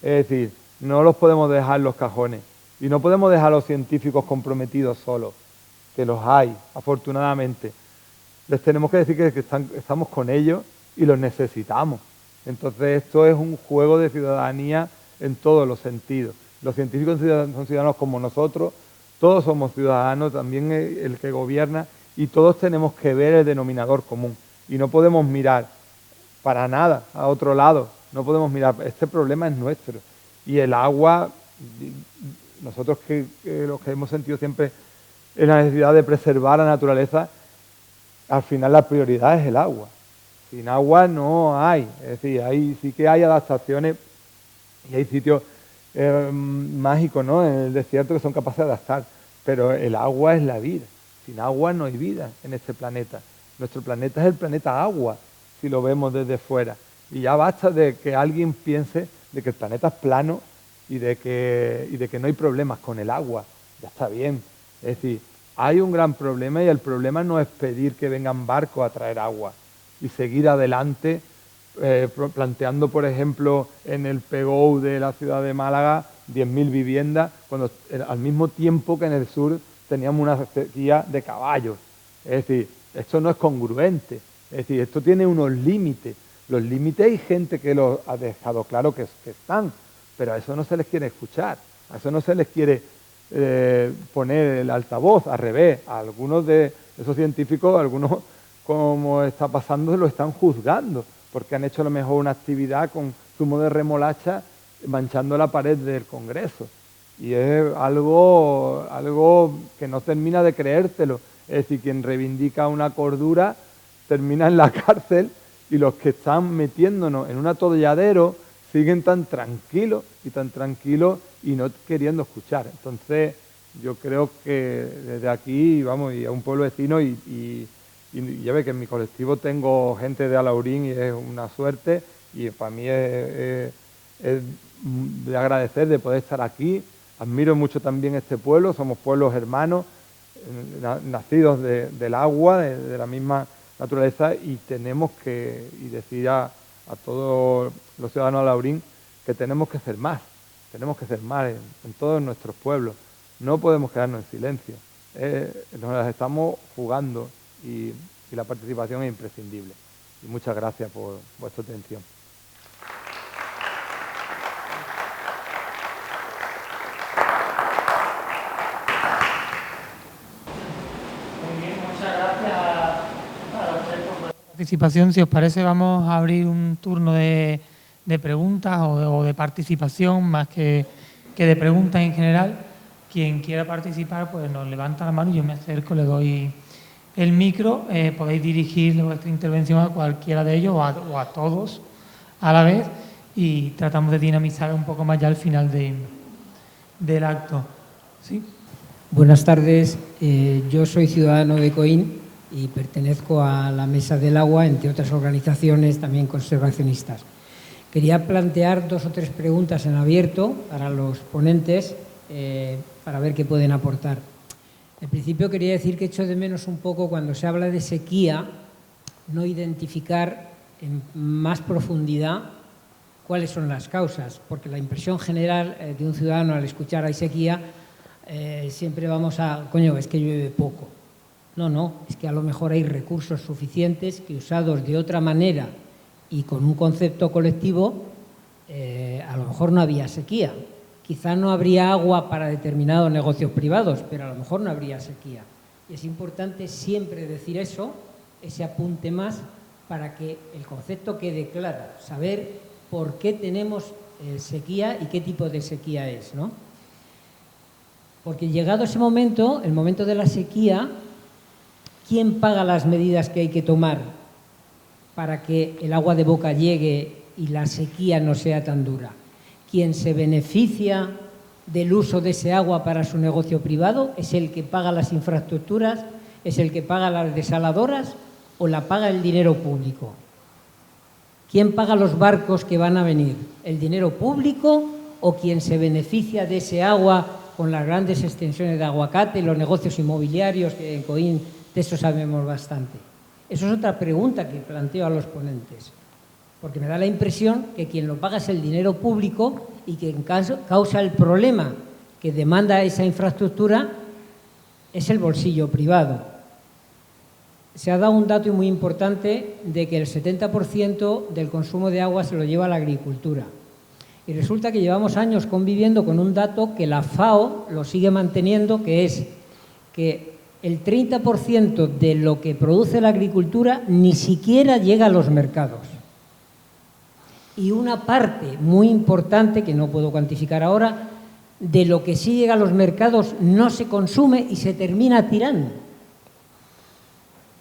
Es decir, no los podemos dejar en los cajones y no podemos dejar a los científicos comprometidos solos, que los hay, afortunadamente. Les tenemos que decir que estamos con ellos y los necesitamos. Entonces esto es un juego de ciudadanía en todos los sentidos. Los científicos son ciudadanos como nosotros, todos somos ciudadanos, también el que gobierna, y todos tenemos que ver el denominador común. Y no podemos mirar para nada a otro lado, no podemos mirar, este problema es nuestro. Y el agua, nosotros los que hemos sentido siempre la necesidad de preservar la naturaleza, al final la prioridad es el agua. Sin agua no hay, es decir, sí que hay adaptaciones y hay sitios mágicos, ¿no?, en el desierto que son capaces de adaptar, pero el agua es la vida. Sin agua no hay vida en este planeta. Nuestro planeta es el planeta agua, si lo vemos desde fuera. Y ya basta de que alguien piense de que el planeta es plano y de que no hay problemas con el agua. Ya está bien. Es decir, hay un gran problema y el problema no es pedir que vengan barcos a traer agua y seguir adelante planteando, por ejemplo, en el PGO de la ciudad de Málaga 10.000 viviendas, cuando al mismo tiempo que en el sur teníamos una sequía de caballos. Es decir, esto no es congruente. Es decir, esto tiene unos límites. Los límites hay gente que los ha dejado claro que están, pero a eso no se les quiere escuchar, a eso no se les quiere poner el altavoz, al revés. A algunos de esos científicos, algunos, como está pasando, lo están juzgando, porque han hecho a lo mejor una actividad con zumo de remolacha manchando la pared del Congreso. Y es algo que no termina de creértelo. Es decir, quien reivindica una cordura termina en la cárcel y los que están metiéndonos en un atolladero siguen tan tranquilos y no queriendo escuchar. Entonces, yo creo que desde aquí, vamos, y a un pueblo vecino, y ya ve que en mi colectivo tengo gente de Alhaurín y es una suerte, y para mí es de agradecer de poder estar aquí. Admiro mucho también este pueblo, somos pueblos hermanos, nacidos del agua, de la misma naturaleza, y tenemos que decir a todos los ciudadanos de Alhaurín que tenemos que hacer más en todos nuestros pueblos. No podemos quedarnos en silencio, nos las estamos jugando y la participación es imprescindible. Y muchas gracias por vuestra atención. Participación. Si os parece, vamos a abrir un turno de preguntas o de participación, más que de preguntas en general. Quien quiera participar, pues nos levanta la mano y yo me acerco, le doy el micro. Podéis dirigir vuestra intervención a cualquiera de ellos o a todos a la vez, y tratamos de dinamizar un poco más ya al final del acto. ¿Sí? Buenas tardes, yo soy ciudadano de Coín y pertenezco a la Mesa del Agua, entre otras organizaciones también conservacionistas. Quería plantear 2 o 3 preguntas en abierto para los ponentes, para ver qué pueden aportar. En principio quería decir que echo de menos un poco, cuando se habla de sequía, no identificar en más profundidad cuáles son las causas, porque la impresión general de un ciudadano al escuchar hay sequía, siempre vamos a, coño, es que llueve poco. No, es que a lo mejor hay recursos suficientes que, usados de otra manera y con un concepto colectivo, a lo mejor no había sequía. Quizá no habría agua para determinados negocios privados, pero a lo mejor no habría sequía. Y es importante siempre decir eso, ese apunte más, para que el concepto quede claro, saber por qué tenemos sequía y qué tipo de sequía es, ¿no? Porque llegado ese momento, el momento de la sequía, ¿quién paga las medidas que hay que tomar para que el agua de boca llegue y la sequía no sea tan dura? ¿Quién se beneficia del uso de ese agua para su negocio privado? ¿Es el que paga las infraestructuras? ¿Es el que paga las desaladoras? ¿O la paga el dinero público? ¿Quién paga los barcos que van a venir? ¿El dinero público o quien se beneficia de ese agua con las grandes extensiones de aguacate, los negocios inmobiliarios, que en Coín de eso sabemos bastante? Eso es otra pregunta que planteo a los ponentes, porque me da la impresión que quien lo paga es el dinero público y quien causa el problema que demanda esa infraestructura es el bolsillo privado. Se ha dado un dato muy importante de que el 70% del consumo de agua se lo lleva la agricultura. Y resulta que llevamos años conviviendo con un dato que la FAO lo sigue manteniendo, que es que el 30% de lo que produce la agricultura ni siquiera llega a los mercados. Y una parte muy importante, que no puedo cuantificar ahora, de lo que sí llega a los mercados no se consume y se termina tirando.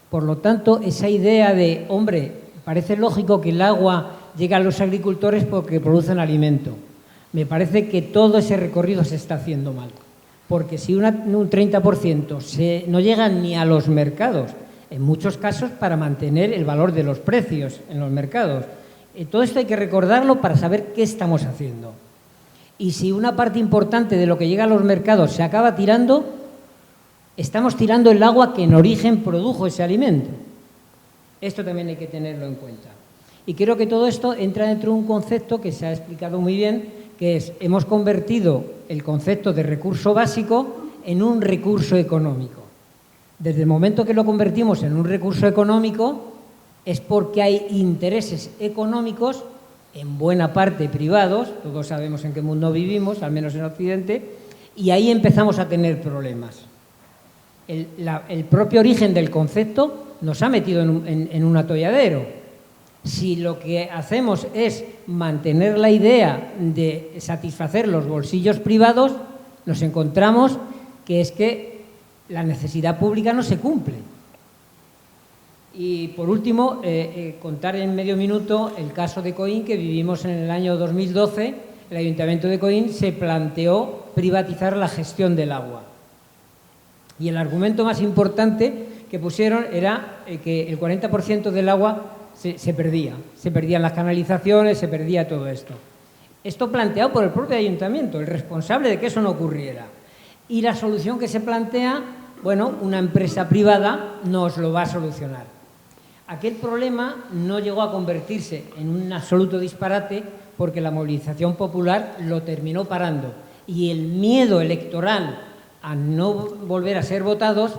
Por lo tanto, esa idea de, hombre, parece lógico que el agua llegue a los agricultores porque producen alimento. Me parece que todo ese recorrido se está haciendo mal. Porque si un 30% no llega ni a los mercados, en muchos casos para mantener el valor de los precios en los mercados. Todo esto hay que recordarlo para saber qué estamos haciendo. Y si una parte importante de lo que llega a los mercados se acaba tirando, estamos tirando el agua que en origen produjo ese alimento. Esto también hay que tenerlo en cuenta. Y creo que todo esto entra dentro de un concepto que se ha explicado muy bien, que es, hemos convertido el concepto de recurso básico en un recurso económico. Desde el momento que lo convertimos en un recurso económico, es porque hay intereses económicos, en buena parte privados, todos sabemos en qué mundo vivimos, al menos en Occidente, y ahí empezamos a tener problemas. El propio origen del concepto nos ha metido en un atolladero. Si lo que hacemos es mantener la idea de satisfacer los bolsillos privados, nos encontramos que es que la necesidad pública no se cumple. Y por último, contar en medio minuto el caso de Coín, que vivimos en el año 2012. El Ayuntamiento de Coín se planteó privatizar la gestión del agua. Y el argumento más importante que pusieron era que el 40% del agua se perdían las canalizaciones, se perdía todo esto. Esto planteado por el propio ayuntamiento, el responsable de que eso no ocurriera. Y la solución que se plantea, bueno, una empresa privada nos lo va a solucionar. Aquel problema no llegó a convertirse en un absoluto disparate porque la movilización popular lo terminó parando. Y el miedo electoral a no volver a ser votados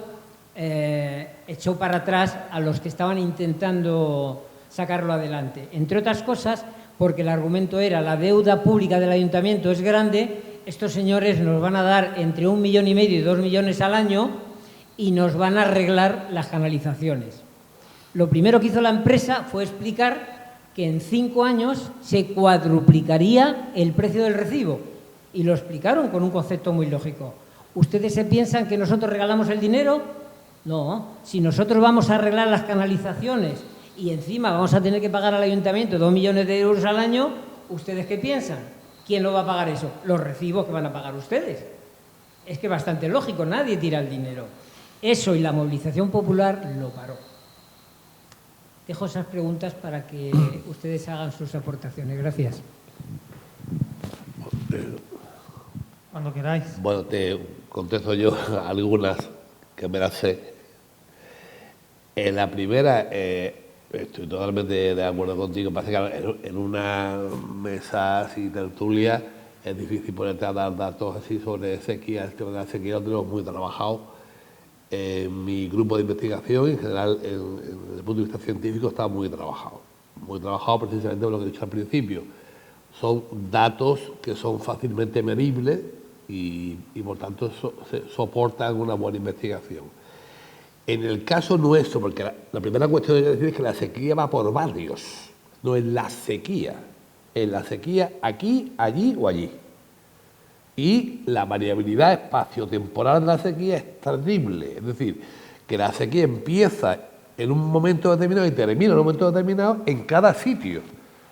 echó para atrás a los que estaban intentando sacarlo adelante. Entre otras cosas, porque el argumento era la deuda pública del ayuntamiento es grande, estos señores nos van a dar entre 1,5 millones y 2 millones al año y nos van a arreglar las canalizaciones. Lo primero que hizo la empresa fue explicar que en 5 años se cuadruplicaría el precio del recibo. Y lo explicaron con un concepto muy lógico. ¿Ustedes se piensan que nosotros regalamos el dinero? No. Si nosotros vamos a arreglar las canalizaciones y encima vamos a tener que pagar al ayuntamiento 2 millones de euros al año, ¿ustedes qué piensan? ¿Quién lo va a pagar eso? Los recibos que van a pagar ustedes. Es que es bastante lógico, nadie tira el dinero. Eso y la movilización popular lo paró. Dejo esas preguntas para que ustedes hagan sus aportaciones. Gracias. Cuando queráis. Bueno, te contesto yo algunas que me las sé. En la primera, estoy totalmente de acuerdo contigo. Parece que en una mesa así tertulia es difícil ponerte a dar datos así sobre sequía. El tema de la sequía lo tenemos muy trabajado. Mi grupo de investigación, en general, desde el punto de vista científico, está muy trabajado precisamente por lo que he dicho al principio. Son datos que son fácilmente medibles y por tanto soportan una buena investigación. En el caso nuestro, porque la primera cuestión que hay que decir es que la sequía va por barrios, no es la sequía. Es la sequía aquí, allí o allí. Y la variabilidad espaciotemporal de la sequía es terrible. Es decir, que la sequía empieza en un momento determinado y termina en un momento determinado en cada sitio.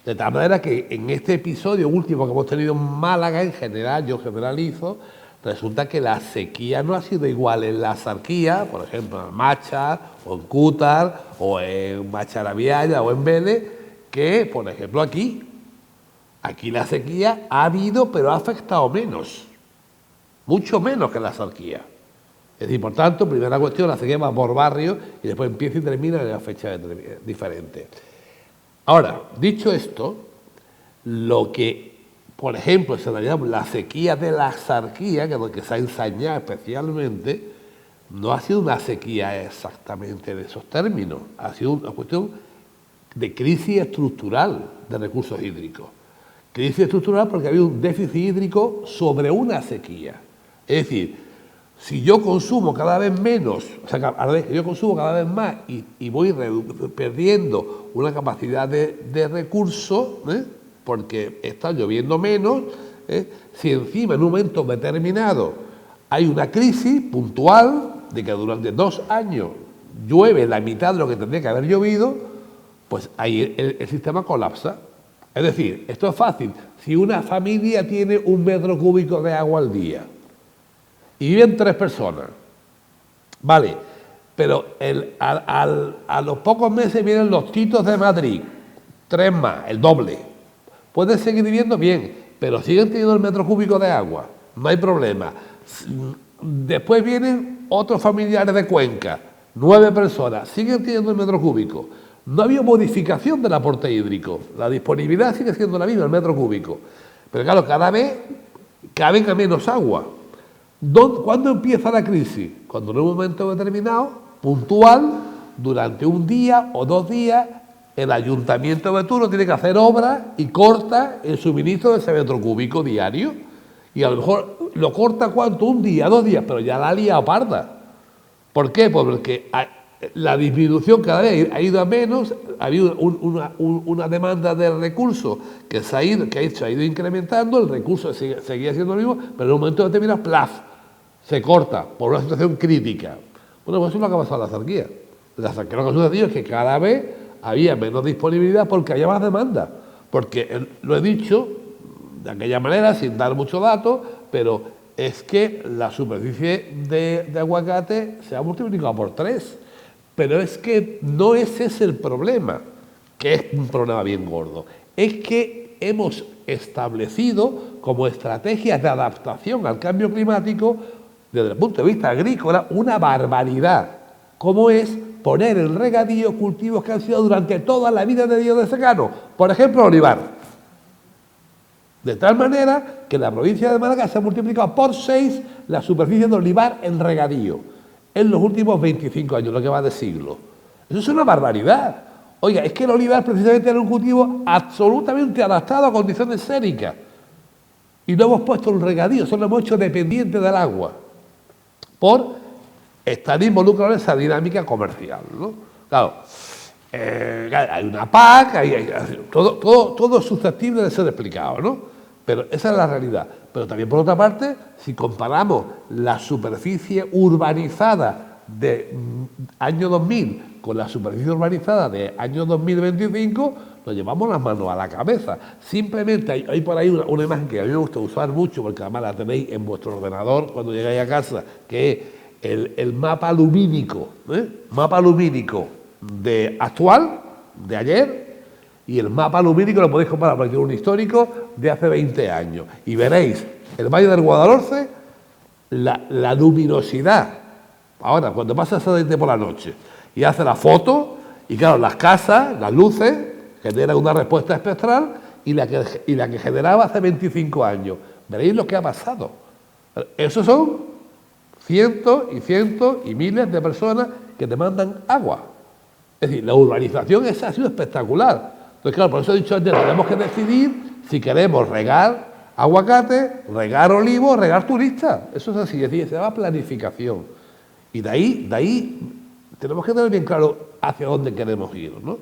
De tal manera que en este episodio último que hemos tenido en Málaga, en general, yo generalizo, resulta que la sequía no ha sido igual en la Zarquía, por ejemplo, en Máchar, o en Cútar, o en Macharabiaya, o en Vélez, que, por ejemplo, aquí. Aquí la sequía ha habido, pero ha afectado menos, mucho menos que la Zarquía. Es decir, por tanto, primera cuestión, la sequía va por barrio y después empieza y termina en una fecha diferente. Ahora, dicho esto, lo que, por ejemplo, se llama la sequía de la Zarquía, que es lo que se ha ensañado especialmente, no ha sido una sequía exactamente de esos términos, ha sido una cuestión de crisis estructural de recursos hídricos, Crisis estructural porque había un déficit hídrico sobre una sequía. Es decir, si yo consumo cada vez menos, o sea, a la vez que yo consumo cada vez más y voy perdiendo una capacidad de recursos, porque está lloviendo menos, si encima en un momento determinado hay una crisis puntual de que durante 2 años llueve la mitad de lo que tendría que haber llovido, pues ahí el sistema colapsa. Es decir, esto es fácil. Si una familia tiene 1 metro cúbico de agua al día y viven 3 personas, vale, pero a los pocos meses vienen los Titos de Madrid, 3 más, el doble. Pueden seguir viviendo bien, pero siguen teniendo el metro cúbico de agua, no hay problema. Después vienen otros familiares de Cuenca, 9 personas, siguen teniendo el metro cúbico. No ha habido modificación del aporte hídrico, la disponibilidad sigue siendo la misma, el metro cúbico. Pero claro, cada vez caben a menos agua. ¿Cuándo empieza la crisis? Cuando en un momento determinado, puntual, durante 1 día o 2 días, el ayuntamiento de turno tiene que hacer obras y corta el suministro de ese metro cúbico diario. Y a lo mejor lo corta ¿cuánto? 1 día, 2 días, pero ya la ha liado parda. ¿Por qué? Pues porque la disminución cada vez ha ido a menos, ha habido una demanda de recursos que se ha ido incrementando, el recurso seguía siendo lo mismo, pero en un momento determinado, ¡plaf!, se corta por una situación crítica. Bueno, pues eso es lo que ha pasado en la sequía. La sequía lo que ha sucedido es que cada vez había menos disponibilidad porque había más demanda. Porque, lo he dicho de aquella manera, sin dar muchos datos, pero es que la superficie de aguacate se ha multiplicado por 3. Pero es que no ese es el problema, que es un problema bien gordo. Es que hemos establecido como estrategias de adaptación al cambio climático, desde el punto de vista agrícola, una barbaridad, como es poner en regadío cultivos que han sido durante toda la vida de Dios de secano. Por ejemplo, el olivar. De tal manera que en la provincia de Málaga se ha multiplicado por 6 la superficie de olivar en regadío en los últimos 25 años, lo que va de siglo. Eso es una barbaridad. Oiga, es que el olivar precisamente era un cultivo absolutamente adaptado a condiciones séricas. Y lo hemos puesto en regadío, eso lo hemos hecho dependiente del agua, por estar involucrado en esa dinámica comercial, ¿no? Claro, hay una PAC, todo es susceptible de ser explicado, ¿no? Pero esa es la realidad. Pero también, por otra parte, si comparamos la superficie urbanizada de año 2000 con la superficie urbanizada de año 2025, nos llevamos las manos a la cabeza. Simplemente hay por ahí una imagen que a mí me gusta usar mucho, porque además la tenéis en vuestro ordenador cuando llegáis a casa, que es el mapa lumínico, mapa lumínico actual, de ayer, y el mapa lumínico lo podéis comparar, porque es un histórico de hace 20 años. Y veréis el Valle del Guadalhorce, la luminosidad. Ahora, cuando pasa satélite por la noche y hace la foto, y claro, las casas, las luces, generan una respuesta espectral, y la que generaba hace 25 años. Veréis lo que ha pasado. Esos son cientos y cientos y miles de personas que demandan agua. Es decir, la urbanización esa ha sido espectacular. Entonces, claro, por eso he dicho antes, tenemos que decidir si queremos regar aguacate, regar olivo, regar turistas. Eso es así, es decir, se llama planificación. Y de ahí tenemos que tener bien claro hacia dónde queremos ir, ¿no?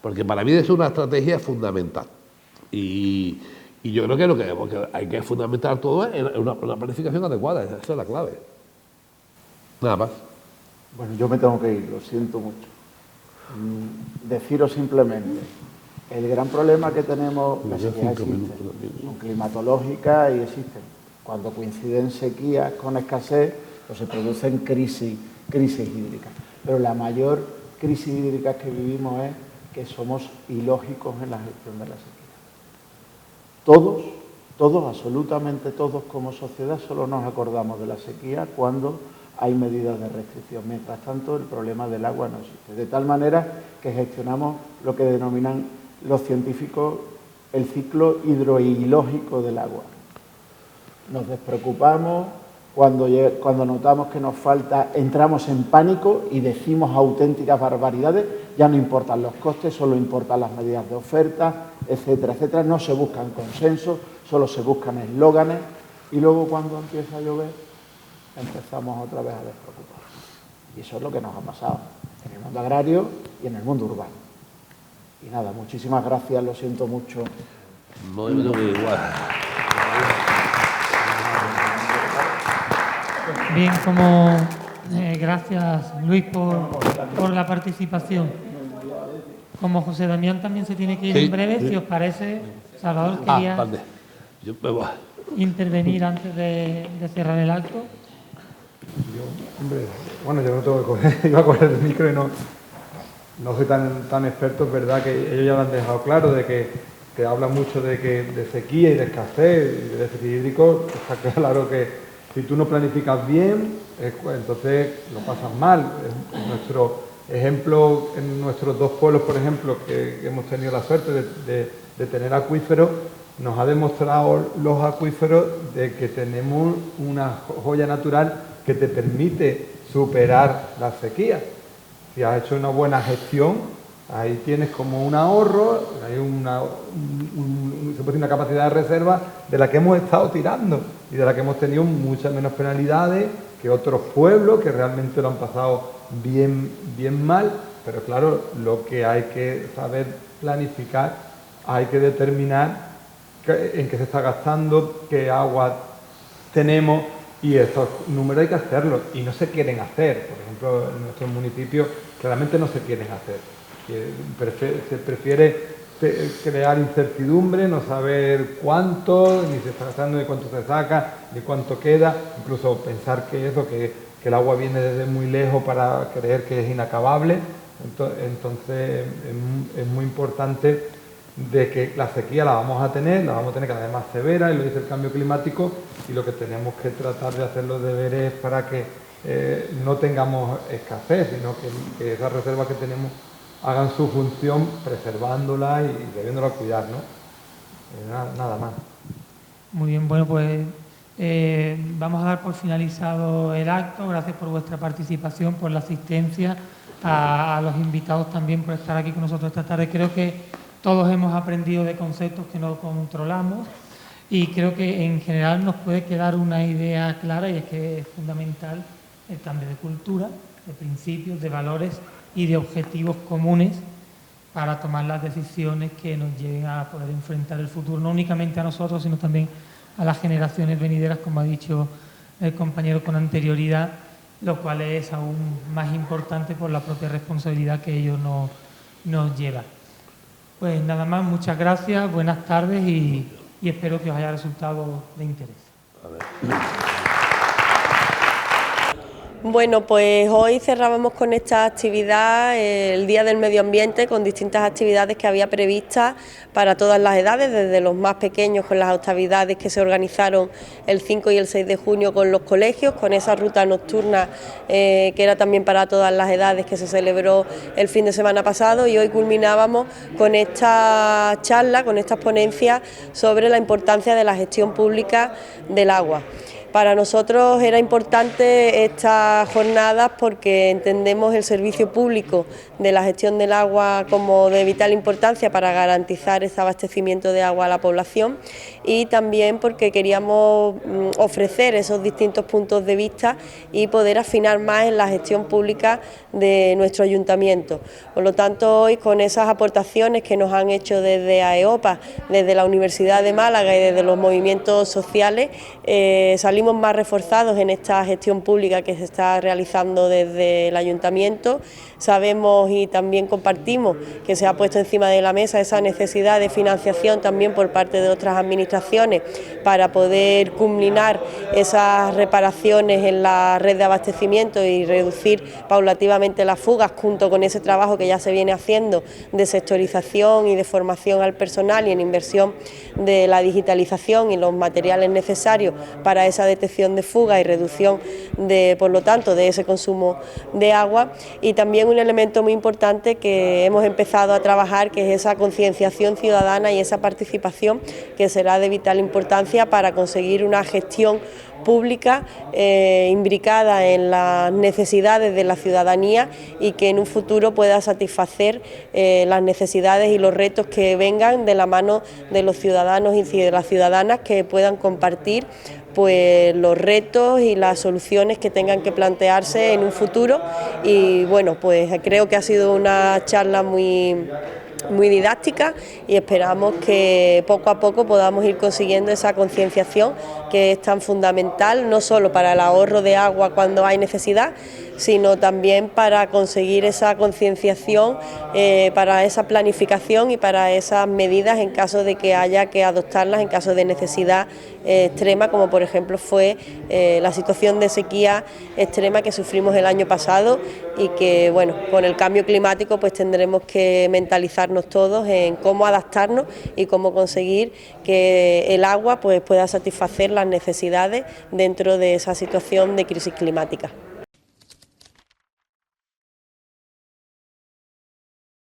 Porque para mí es una estrategia fundamental. Y yo creo que lo que hay que fundamentar todo es una planificación adecuada, esa es la clave. Nada más. Bueno, yo me tengo que ir, lo siento mucho. Deciros simplemente, el gran problema que tenemos, las sequías existen, son climatológicas y existen. Cuando coinciden sequías con escasez, pues se producen crisis hídricas. Pero la mayor crisis hídrica que vivimos es que somos ilógicos en la gestión de la sequía. Todos, absolutamente todos como sociedad, solo nos acordamos de la sequía cuando hay medidas de restricción. Mientras tanto, el problema del agua no existe. De tal manera que gestionamos lo que denominan los científicos el ciclo hidroilógico del agua. Nos despreocupamos Cuando notamos que nos falta, entramos en pánico y decimos auténticas barbaridades. Ya no importan los costes, solo importan las medidas de oferta, etcétera, etcétera. No se buscan consensos, solo se buscan eslóganes y luego cuando empieza a llover empezamos otra vez a despreocuparnos. Y eso es lo que nos ha pasado en el mundo agrario y en el mundo urbano. Y nada, muchísimas gracias, lo siento mucho. Muy igual. Bien, como gracias Luis por la participación. Como José Damián también se tiene que ir en breve, si os parece, Salvador quería vale. Yo me voy. intervenir antes de cerrar el acto. Yo no tengo que coger, iba a coger el micro y no soy tan experto, es verdad que ellos ya lo han dejado claro, de que hablan mucho de sequía y de escasez y de déficit hídrico. Está claro que si tú no planificas bien, entonces lo pasas mal. Nuestro ejemplo, en nuestros dos pueblos, por ejemplo, que hemos tenido la suerte de tener acuíferos, nos ha demostrado los acuíferos de que tenemos una joya natural que te permite superar la sequía. Si has hecho una buena gestión, ahí tienes como un ahorro, hay una capacidad de reserva de la que hemos estado tirando y de la que hemos tenido muchas menos penalidades que otros pueblos que realmente lo han pasado bien mal, pero claro, lo que hay que saber planificar, hay que determinar en qué se está gastando, qué agua tenemos, y esos números hay que hacerlos y no se quieren hacer. Por ejemplo, en nuestros municipios claramente no se quieren hacer. Se prefiere crear incertidumbre, no saber cuánto, ni se está gastando, ni cuánto se saca, ni cuánto queda, incluso pensar que el agua viene desde muy lejos para creer que es inacabable. Entonces es muy importante de que la sequía la vamos a tener cada vez más severa, y lo dice el cambio climático, y lo que tenemos que tratar de hacer los deberes para que no tengamos escasez, sino que esas reservas que tenemos hagan su función preservándola y debiéndola cuidar, ¿no? Nada más. Muy bien, bueno, pues vamos a dar por finalizado el acto. Gracias por vuestra participación, por la asistencia, a los invitados también por estar aquí con nosotros esta tarde. Creo que todos hemos aprendido de conceptos que no controlamos y creo que en general nos puede quedar una idea clara, y es que es fundamental el cambio de cultura, de principios, de valores y de objetivos comunes para tomar las decisiones que nos lleven a poder enfrentar el futuro, no únicamente a nosotros, sino también a las generaciones venideras, como ha dicho el compañero con anterioridad, lo cual es aún más importante por la propia responsabilidad que ello nos lleva. Pues nada más, muchas gracias, buenas tardes y espero que os haya resultado de interés. Bueno, pues hoy cerrábamos con esta actividad el Día del Medio Ambiente, con distintas actividades que había previstas para todas las edades, desde los más pequeños con las actividades que se organizaron el 5 y el 6 de junio con los colegios, con esa ruta nocturna que era también para todas las edades, que se celebró el fin de semana pasado, y hoy culminábamos con esta charla, con estas ponencias sobre la importancia de la gestión pública del agua. Para nosotros era importante estas jornadas porque entendemos el servicio público de la gestión del agua como de vital importancia para garantizar ese abastecimiento de agua a la población, y también porque queríamos ofrecer esos distintos puntos de vista y poder afinar más en la gestión pública de nuestro ayuntamiento. Por lo tanto, hoy con esas aportaciones que nos han hecho desde AEOPA, desde la Universidad de Málaga y desde los movimientos sociales, salimos más reforzados en esta gestión pública que se está realizando desde el ayuntamiento. Sabemos y también compartimos que se ha puesto encima de la mesa esa necesidad de financiación también por parte de otras administraciones para poder culminar esas reparaciones en la red de abastecimiento y reducir paulativamente las fugas, junto con ese trabajo que ya se viene haciendo de sectorización y de formación al personal y en inversión de la digitalización y los materiales necesarios para esa detección de fuga y reducción por lo tanto, de ese consumo de agua. Y también un elemento muy importante que hemos empezado a trabajar, que es esa concienciación ciudadana y esa participación, que será de vital importancia para conseguir una gestión pública imbricada en las necesidades de la ciudadanía y que en un futuro pueda satisfacer las necesidades y los retos que vengan de la mano de los ciudadanos y de las ciudadanas, que puedan compartir pues los retos y las soluciones que tengan que plantearse en un futuro. Y bueno, pues creo que ha sido una charla muy didáctica y esperamos que poco a poco podamos ir consiguiendo esa concienciación que es tan fundamental, no solo para el ahorro de agua cuando hay necesidad, sino también para conseguir esa concienciación, para esa planificación y para esas medidas en caso de que haya que adoptarlas en caso de necesidad extrema, como por ejemplo fue la situación de sequía extrema que sufrimos el año pasado, y que bueno, con el cambio climático pues tendremos que mentalizarnos todos en cómo adaptarnos y cómo conseguir que el agua pues pueda satisfacer las necesidades dentro de esa situación de crisis climática.